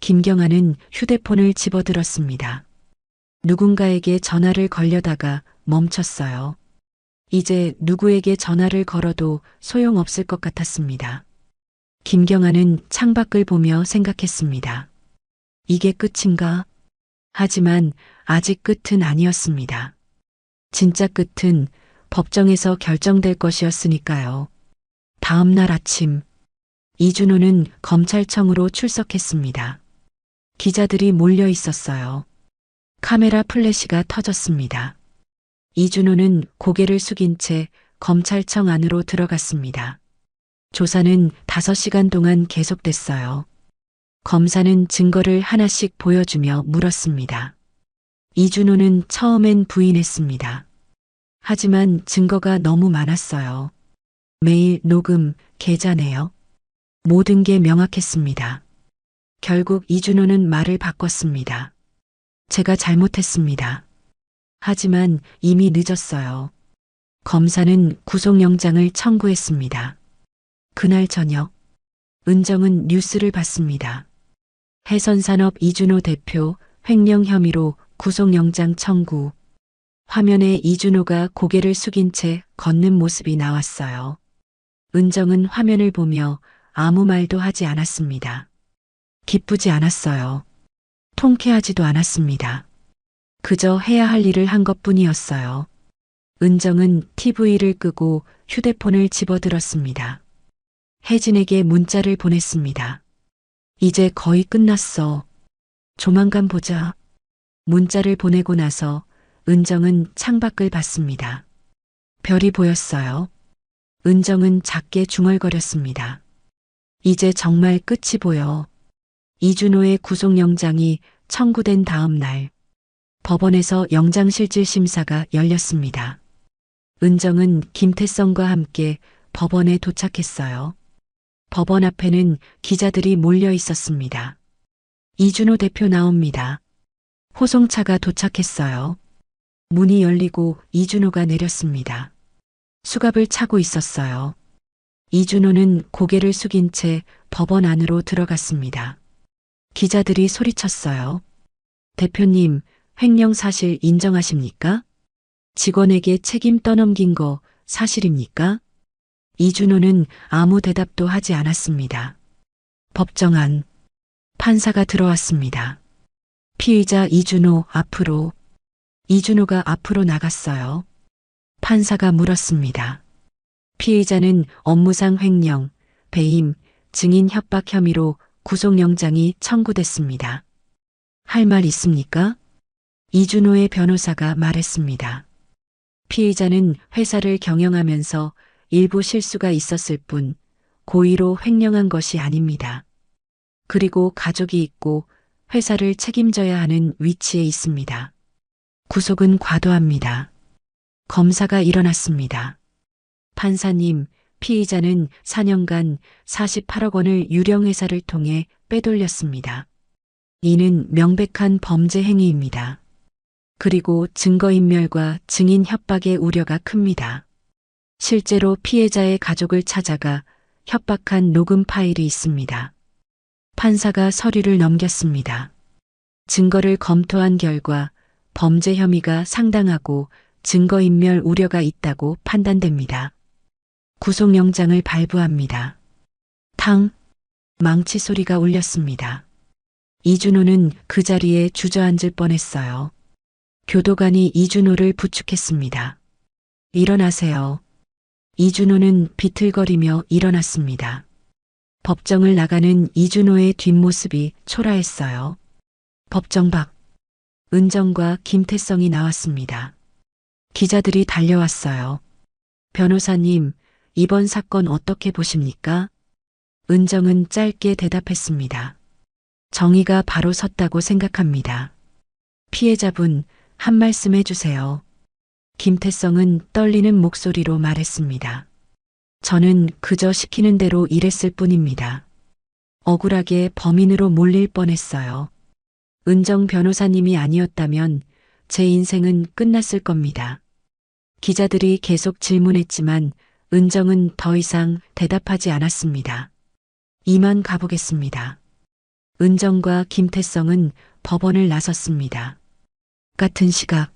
김경아는 휴대폰을 집어들었습니다. 누군가에게 전화를 걸려다가 멈췄어요. 이제 누구에게 전화를 걸어도 소용없을 것 같았습니다. 김경아는 창밖을 보며 생각했습니다. 이게 끝인가? 하지만 아직 끝은 아니었습니다. 진짜 끝은 법정에서 결정될 것이었으니까요. 다음 날 아침, 이준호는 검찰청으로 출석했습니다. 기자들이 몰려 있었어요. 카메라 플래시가 터졌습니다. 이준호는 고개를 숙인 채 검찰청 안으로 들어갔습니다. 조사는 5시간 동안 계속됐어요. 검사는 증거를 하나씩 보여주며 물었습니다. 이준호는 처음엔 부인했습니다. 하지만 증거가 너무 많았어요. 매일 녹음, 계좌네요. 모든 게 명확했습니다. 결국 이준호는 말을 바꿨습니다. 제가 잘못했습니다. 하지만 이미 늦었어요. 검사는 구속영장을 청구했습니다. 그날 저녁, 은정은 뉴스를 봤습니다. 해선산업 이준호 대표 횡령 혐의로 구속영장 청구. 화면에 이준호가 고개를 숙인 채 걷는 모습이 나왔어요. 은정은 화면을 보며 아무 말도 하지 않았습니다. 기쁘지 않았어요. 통쾌하지도 않았습니다. 그저 해야 할 일을 한 것뿐이었어요. 은정은 TV를 끄고 휴대폰을 집어들었습니다. 혜진에게 문자를 보냈습니다. 이제 거의 끝났어. 조만간 보자. 문자를 보내고 나서 은정은 창밖을 봤습니다. 별이 보였어요. 은정은 작게 중얼거렸습니다. 이제 정말 끝이 보여. 이준호의 구속영장이 청구된 다음 날, 법원에서 영장실질심사가 열렸습니다. 은정은 김태성과 함께 법원에 도착했어요. 법원 앞에는 기자들이 몰려 있었습니다. 이준호 대표 나옵니다. 호송차가 도착했어요. 문이 열리고 이준호가 내렸습니다. 수갑을 차고 있었어요. 이준호는 고개를 숙인 채 법원 안으로 들어갔습니다. 기자들이 소리쳤어요. 대표님, 횡령 사실 인정하십니까? 직원에게 책임 떠넘긴 거 사실입니까? 이준호는 아무 대답도 하지 않았습니다. 법정 안. 판사가 들어왔습니다. 피의자 이준호 앞으로. 이준호가 앞으로 나갔어요. 판사가 물었습니다. 피의자는 업무상 횡령, 배임, 증인 협박 혐의로 구속영장이 청구됐습니다. 할 말 있습니까? 이준호의 변호사가 말했습니다. 피의자는 회사를 경영하면서 일부 실수가 있었을 뿐 고의로 횡령한 것이 아닙니다. 그리고 가족이 있고 회사를 책임져야 하는 위치에 있습니다. 구속은 과도합니다. 검사가 일어났습니다. 판사님, 피의자는 4년간 48억 원을 유령회사를 통해 빼돌렸습니다. 이는 명백한 범죄 행위입니다. 그리고 증거인멸과 증인 협박의 우려가 큽니다. 실제로 피해자의 가족을 찾아가 협박한 녹음 파일이 있습니다. 판사가 서류를 넘겼습니다. 증거를 검토한 결과 범죄 혐의가 상당하고 증거인멸 우려가 있다고 판단됩니다. 구속영장을 발부합니다. 탕! 망치 소리가 울렸습니다. 이준호는 그 자리에 주저앉을 뻔했어요. 교도관이 이준호를 부축했습니다. 일어나세요. 이준호는 비틀거리며 일어났습니다. 법정을 나가는 이준호의 뒷모습이 초라했어요. 법정 밖. 은정과 김태성이 나왔습니다. 기자들이 달려왔어요. 변호사님, 이번 사건 어떻게 보십니까? 은정은 짧게 대답했습니다. 정의가 바로 섰다고 생각합니다. 피해자분, 한 말씀 해주세요. 김태성은 떨리는 목소리로 말했습니다. 저는 그저 시키는 대로 일했을 뿐입니다. 억울하게 범인으로 몰릴 뻔했어요. 은정 변호사님이 아니었다면 제 인생은 끝났을 겁니다. 기자들이 계속 질문했지만 은정은 더 이상 대답하지 않았습니다. 이만 가보겠습니다. 은정과 김태성은 법원을 나섰습니다. 같은 시각,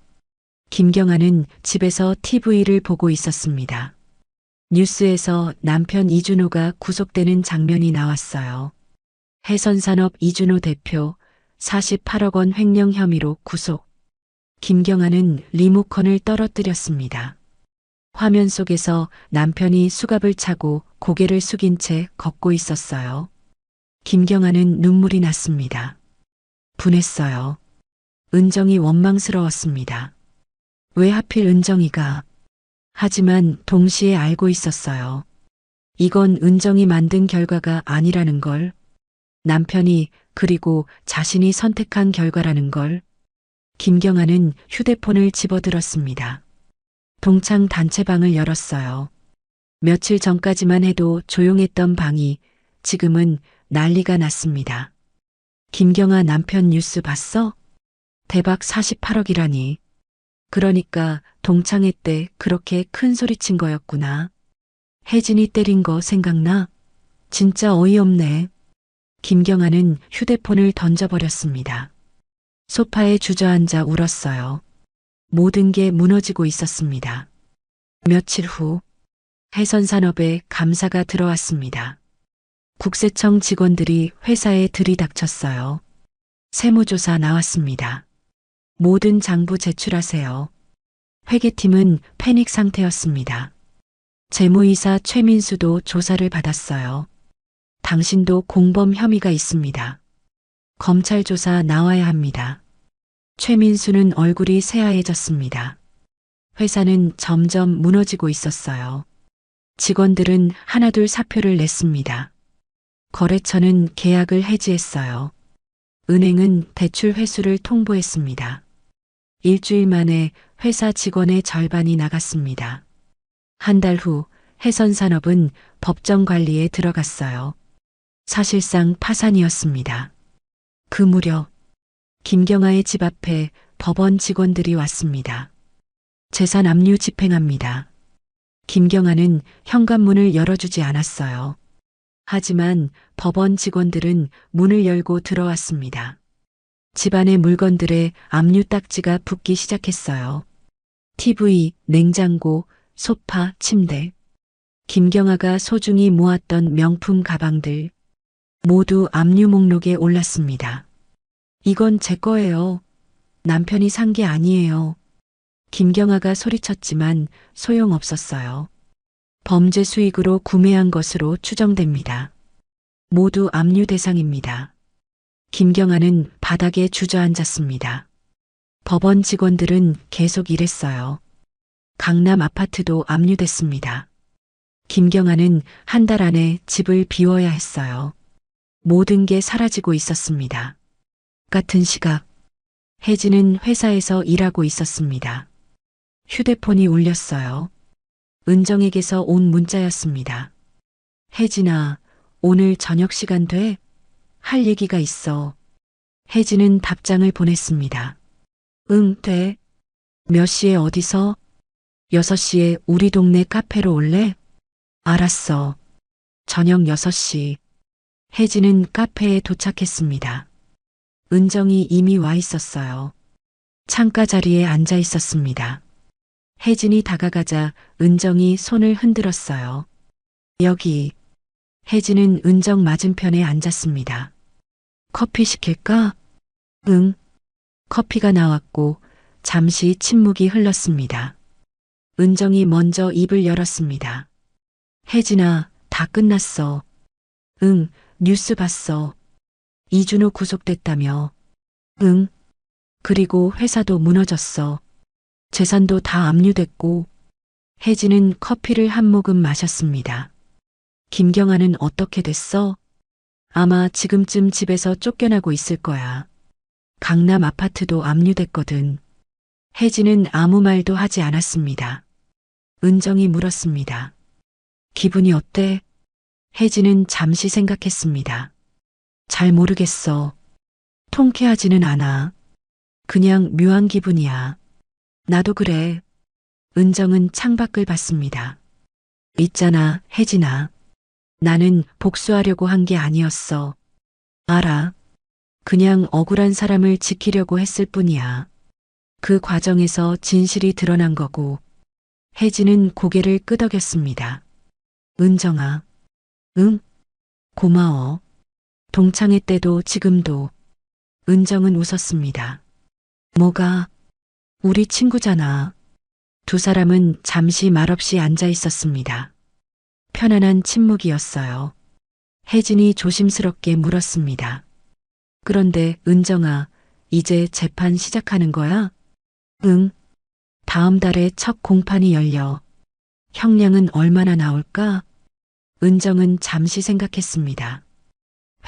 김경아는 집에서 TV를 보고 있었습니다. 뉴스에서 남편 이준호가 구속되는 장면이 나왔어요. 해선산업 이준호 대표 48억 원 횡령 혐의로 구속. 김경아는 리모컨을 떨어뜨렸습니다. 화면 속에서 남편이 수갑을 차고 고개를 숙인 채 걷고 있었어요. 김경아는 눈물이 났습니다. 분했어요. 은정이 원망스러웠습니다. 왜 하필 은정이가? 하지만 동시에 알고 있었어요. 이건 은정이 만든 결과가 아니라는 걸. 남편이 그리고 자신이 선택한 결과라는 걸. 김경아는 휴대폰을 집어들었습니다. 동창 단체방을 열었어요. 며칠 전까지만 해도 조용했던 방이 지금은 난리가 났습니다. 김경아 남편 뉴스 봤어? 대박 48억이라니. 그러니까 동창회 때 그렇게 큰 소리 친 거였구나. 혜진이 때린 거 생각나? 진짜 어이없네. 김경아는 휴대폰을 던져버렸습니다. 소파에 주저앉아 울었어요. 모든 게 무너지고 있었습니다. 며칠 후 해선산업에 감사가 들어왔습니다. 국세청 직원들이 회사에 들이닥쳤어요. 세무조사 나왔습니다. 모든 장부 제출하세요. 회계팀은 패닉 상태였습니다. 재무이사 최민수도 조사를 받았어요. 당신도 공범 혐의가 있습니다. 검찰 조사 나와야 합니다. 최민수는 얼굴이 새하얘졌습니다. 회사는 점점 무너지고 있었어요. 직원들은 하나둘 사표를 냈습니다. 거래처는 계약을 해지했어요. 은행은 대출 회수를 통보했습니다. 일주일 만에 회사 직원의 절반이 나갔습니다. 한 달 후 해선산업은 법정 관리에 들어갔어요. 사실상 파산이었습니다. 그 무렵 김경아의 집 앞에 법원 직원들이 왔습니다. 재산 압류 집행합니다. 김경아는 현관문을 열어주지 않았어요. 하지만 법원 직원들은 문을 열고 들어왔습니다. 집안의 물건들에 압류 딱지가 붙기 시작했어요. TV, 냉장고, 소파, 침대. 김경아가 소중히 모았던 명품 가방들. 모두 압류 목록에 올랐습니다. 이건 제 거예요. 남편이 산 게 아니에요. 김경아가 소리쳤지만 소용없었어요. 범죄 수익으로 구매한 것으로 추정됩니다. 모두 압류 대상입니다. 김경아는 바닥에 주저앉았습니다. 법원 직원들은 계속 일했어요. 강남 아파트도 압류됐습니다. 김경아는 한 달 안에 집을 비워야 했어요. 모든 게 사라지고 있었습니다. 같은 시각, 혜진은 회사에서 일하고 있었습니다. 휴대폰이 울렸어요. 은정에게서 온 문자였습니다. 혜진아, 오늘 저녁 시간 돼? 할 얘기가 있어. 혜진은 답장을 보냈습니다. 응, 돼. 몇 시에 어디서? 6시에 우리 동네 카페로 올래? 알았어. 저녁 6시. 혜진은 카페에 도착했습니다. 은정이 이미 와 있었어요. 창가 자리에 앉아 있었습니다. 혜진이 다가가자 은정이 손을 흔들었어요. 여기. 혜진은 은정 맞은편에 앉았습니다. 커피 시킬까? 응. 커피가 나왔고 잠시 침묵이 흘렀습니다. 은정이 먼저 입을 열었습니다. 혜진아, 다 끝났어. 응, 뉴스 봤어. 이준호 구속됐다며. 응. 그리고 회사도 무너졌어. 재산도 다 압류됐고. 혜진은 커피를 한 모금 마셨습니다. 김경아는 어떻게 됐어? 아마 지금쯤 집에서 쫓겨나고 있을 거야. 강남 아파트도 압류됐거든. 혜진은 아무 말도 하지 않았습니다. 은정이 물었습니다. 기분이 어때? 혜진은 잠시 생각했습니다. 잘 모르겠어. 통쾌하지는 않아. 그냥 묘한 기분이야. 나도 그래. 은정은 창밖을 봤습니다. 있잖아, 혜진아. 나는 복수하려고 한 게 아니었어. 알아. 그냥 억울한 사람을 지키려고 했을 뿐이야. 그 과정에서 진실이 드러난 거고. 혜진은 고개를 끄덕였습니다. 은정아. 응? 고마워. 동창회 때도 지금도. 은정은 웃었습니다. 뭐가? 우리 친구잖아. 두 사람은 잠시 말없이 앉아 있었습니다. 편안한 침묵이었어요. 혜진이 조심스럽게 물었습니다. 그런데 은정아, 이제 재판 시작하는 거야? 응. 다음 달에 첫 공판이 열려. 형량은 얼마나 나올까? 은정은 잠시 생각했습니다.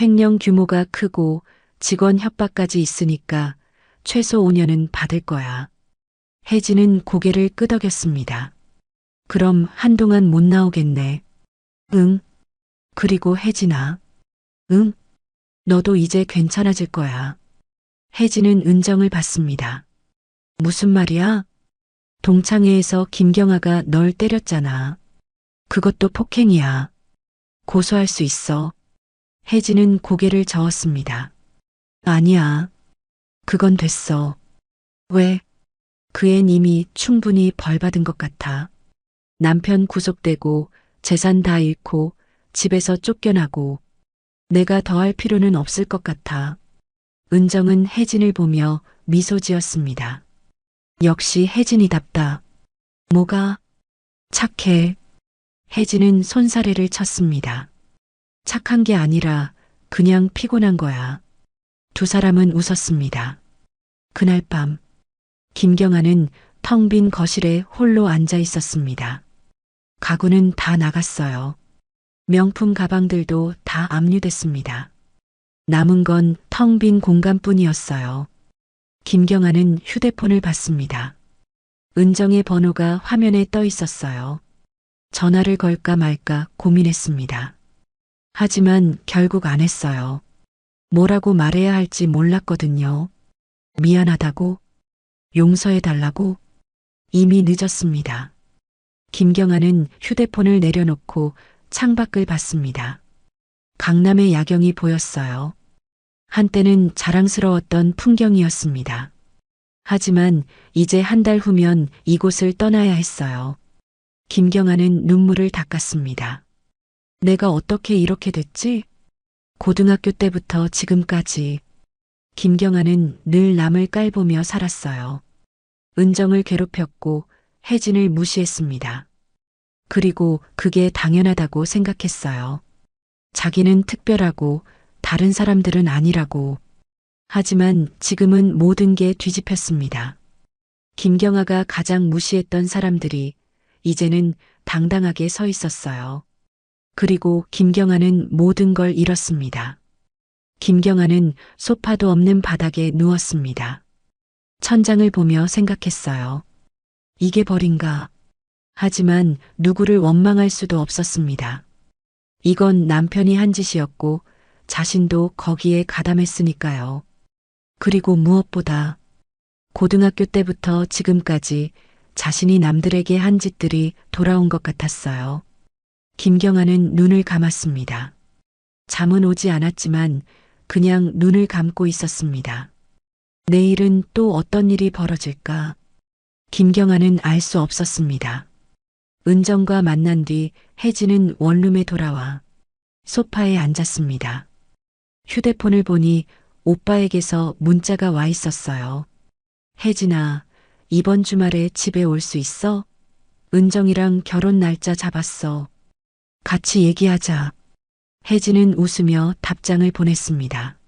횡령 규모가 크고 직원 협박까지 있으니까 최소 5년은 받을 거야. 혜진은 고개를 끄덕였습니다. 그럼 한동안 못 나오겠네. 응. 그리고 혜진아. 응. 너도 이제 괜찮아질 거야. 혜진은 은정을 봤습니다. 무슨 말이야? 동창회에서 김경아가 널 때렸잖아. 그것도 폭행이야. 고소할 수 있어. 혜진은 고개를 저었습니다. 아니야. 그건 됐어. 왜? 그 앤 이미 충분히 벌 받은 것 같아. 남편 구속되고 재산 다 잃고 집에서 쫓겨나고 내가 더 할 필요는 없을 것 같아. 은정은 혜진을 보며 미소 지었습니다. 역시 혜진이답다. 뭐가? 착해. 혜진은 손사래를 쳤습니다. 착한 게 아니라 그냥 피곤한 거야. 두 사람은 웃었습니다. 그날 밤, 김경아는 텅 빈 거실에 홀로 앉아 있었습니다. 가구는 다 나갔어요. 명품 가방들도 다 압류됐습니다. 남은 건 텅 빈 공간뿐이었어요. 김경아는 휴대폰을 봤습니다. 은정의 번호가 화면에 떠 있었어요. 전화를 걸까 말까 고민했습니다. 하지만 결국 안 했어요. 뭐라고 말해야 할지 몰랐거든요. 미안하다고? 용서해달라고? 이미 늦었습니다. 김경아는 휴대폰을 내려놓고 창밖을 봤습니다. 강남의 야경이 보였어요. 한때는 자랑스러웠던 풍경이었습니다. 하지만 이제 한 달 후면 이곳을 떠나야 했어요. 김경아는 눈물을 닦았습니다. 내가 어떻게 이렇게 됐지? 고등학교 때부터 지금까지 김경아는 늘 남을 깔보며 살았어요. 은정을 괴롭혔고 혜진을 무시했습니다. 그리고 그게 당연하다고 생각했어요. 자기는 특별하고 다른 사람들은 아니라고. 하지만 지금은 모든 게 뒤집혔습니다. 김경아가 가장 무시했던 사람들이 이제는 당당하게 서 있었어요. 그리고 김경아는 모든 걸 잃었습니다. 김경아는 소파도 없는 바닥에 누웠습니다. 천장을 보며 생각했어요. 이게 벌인가? 하지만 누구를 원망할 수도 없었습니다. 이건 남편이 한 짓이었고 자신도 거기에 가담했으니까요. 그리고 무엇보다 고등학교 때부터 지금까지 자신이 남들에게 한 짓들이 돌아온 것 같았어요. 김경아는 눈을 감았습니다. 잠은 오지 않았지만 그냥 눈을 감고 있었습니다. 내일은 또 어떤 일이 벌어질까? 김경아는 알 수 없었습니다. 은정과 만난 뒤 혜진은 원룸에 돌아와 소파에 앉았습니다. 휴대폰을 보니 오빠에게서 문자가 와 있었어요. 혜진아, 이번 주말에 집에 올 수 있어? 은정이랑 결혼 날짜 잡았어. 같이 얘기하자. 혜진은 웃으며 답장을 보냈습니다.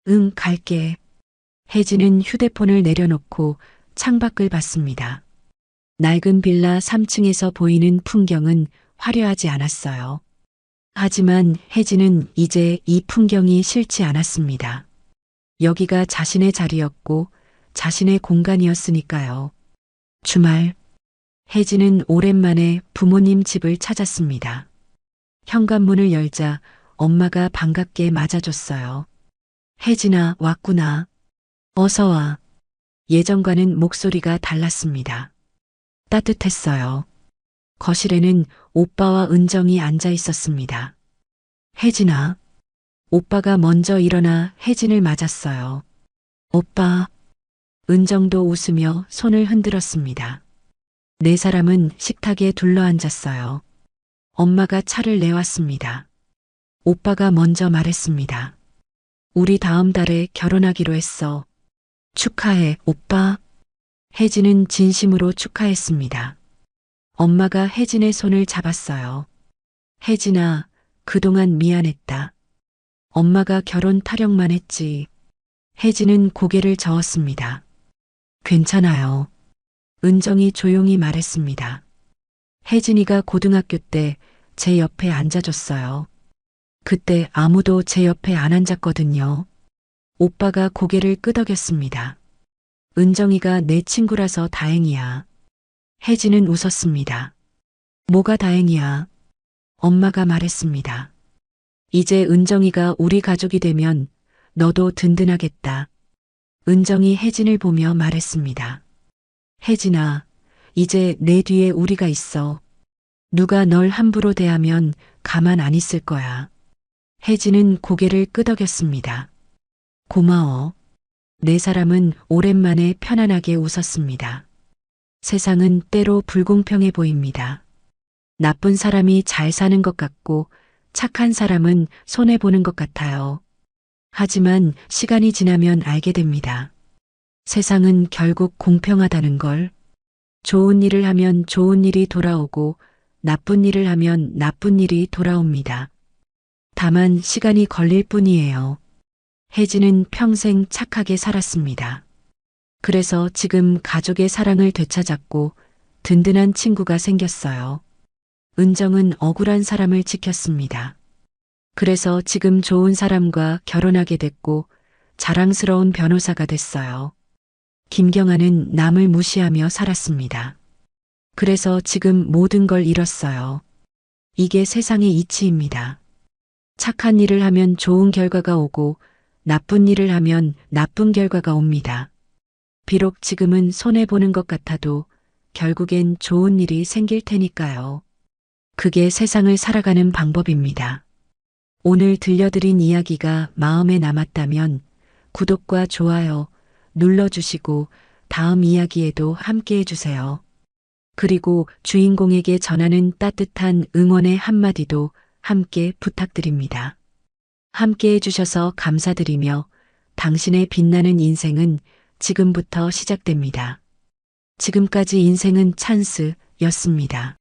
응, 갈게. 혜진은 휴대폰을 내려놓고 창밖을 봤습니다. 낡은 빌라 3층에서 보이는 풍경은 화려하지 않았어요. 하지만 혜진은 이제 이 풍경이 싫지 않았습니다. 여기가 자신의 자리였고 자신의 공간이었으니까요. 주말, 혜진은 오랜만에 부모님 집을 찾았습니다. 현관문을 열자 엄마가 반갑게 맞아줬어요. 혜진아, 왔구나. 어서 와. 예전과는 목소리가 달랐습니다. 따뜻했어요. 거실에는 오빠와 은정이 앉아 있었습니다. 혜진아. 오빠가 먼저 일어나 혜진을 맞았어요. 오빠. 은정도 웃으며 손을 흔들었습니다. 네 사람은 식탁에 둘러앉았어요. 엄마가 차를 내왔습니다. 오빠가 먼저 말했습니다. 우리 다음 달에 결혼하기로 했어. 축하해, 오빠. 혜진은 진심으로 축하했습니다. 엄마가 혜진의 손을 잡았어요. 혜진아, 그동안 미안했다. 엄마가 결혼 타령만 했지. 혜진은 고개를 저었습니다. 괜찮아요. 은정이 조용히 말했습니다. 혜진이가 고등학교 때 제 옆에 앉아줬어요. 그때 아무도 제 옆에 안 앉았거든요. 오빠가 고개를 끄덕였습니다. 은정이가 내 친구라서 다행이야. 혜진은 웃었습니다. 뭐가 다행이야? 엄마가 말했습니다. 이제 은정이가 우리 가족이 되면 너도 든든하겠다. 은정이 혜진을 보며 말했습니다. 혜진아, 이제 내 뒤에 우리가 있어. 누가 널 함부로 대하면 가만 안 있을 거야. 혜진은 고개를 끄덕였습니다. 고마워. 네 사람은 오랜만에 편안하게 웃었습니다. 세상은 때로 불공평해 보입니다. 나쁜 사람이 잘 사는 것 같고 착한 사람은 손해보는 것 같아요. 하지만 시간이 지나면 알게 됩니다. 세상은 결국 공평하다는 걸. 좋은 일을 하면 좋은 일이 돌아오고 나쁜 일을 하면 나쁜 일이 돌아옵니다. 다만 시간이 걸릴 뿐이에요. 혜진은 평생 착하게 살았습니다. 그래서 지금 가족의 사랑을 되찾았고 든든한 친구가 생겼어요. 은정은 억울한 사람을 지켰습니다. 그래서 지금 좋은 사람과 결혼하게 됐고 자랑스러운 변호사가 됐어요. 김경아는 남을 무시하며 살았습니다. 그래서 지금 모든 걸 잃었어요. 이게 세상의 이치입니다. 착한 일을 하면 좋은 결과가 오고 나쁜 일을 하면 나쁜 결과가 옵니다. 비록 지금은 손해보는 것 같아도 결국엔 좋은 일이 생길 테니까요. 그게 세상을 살아가는 방법입니다. 오늘 들려드린 이야기가 마음에 남았다면 구독과 좋아요 눌러주시고 다음 이야기에도 함께 해주세요. 그리고 주인공에게 전하는 따뜻한 응원의 한마디도 함께 부탁드립니다. 함께 해주셔서 감사드리며 당신의 빛나는 인생은 지금부터 시작됩니다. 지금까지 인생은 찬스였습니다.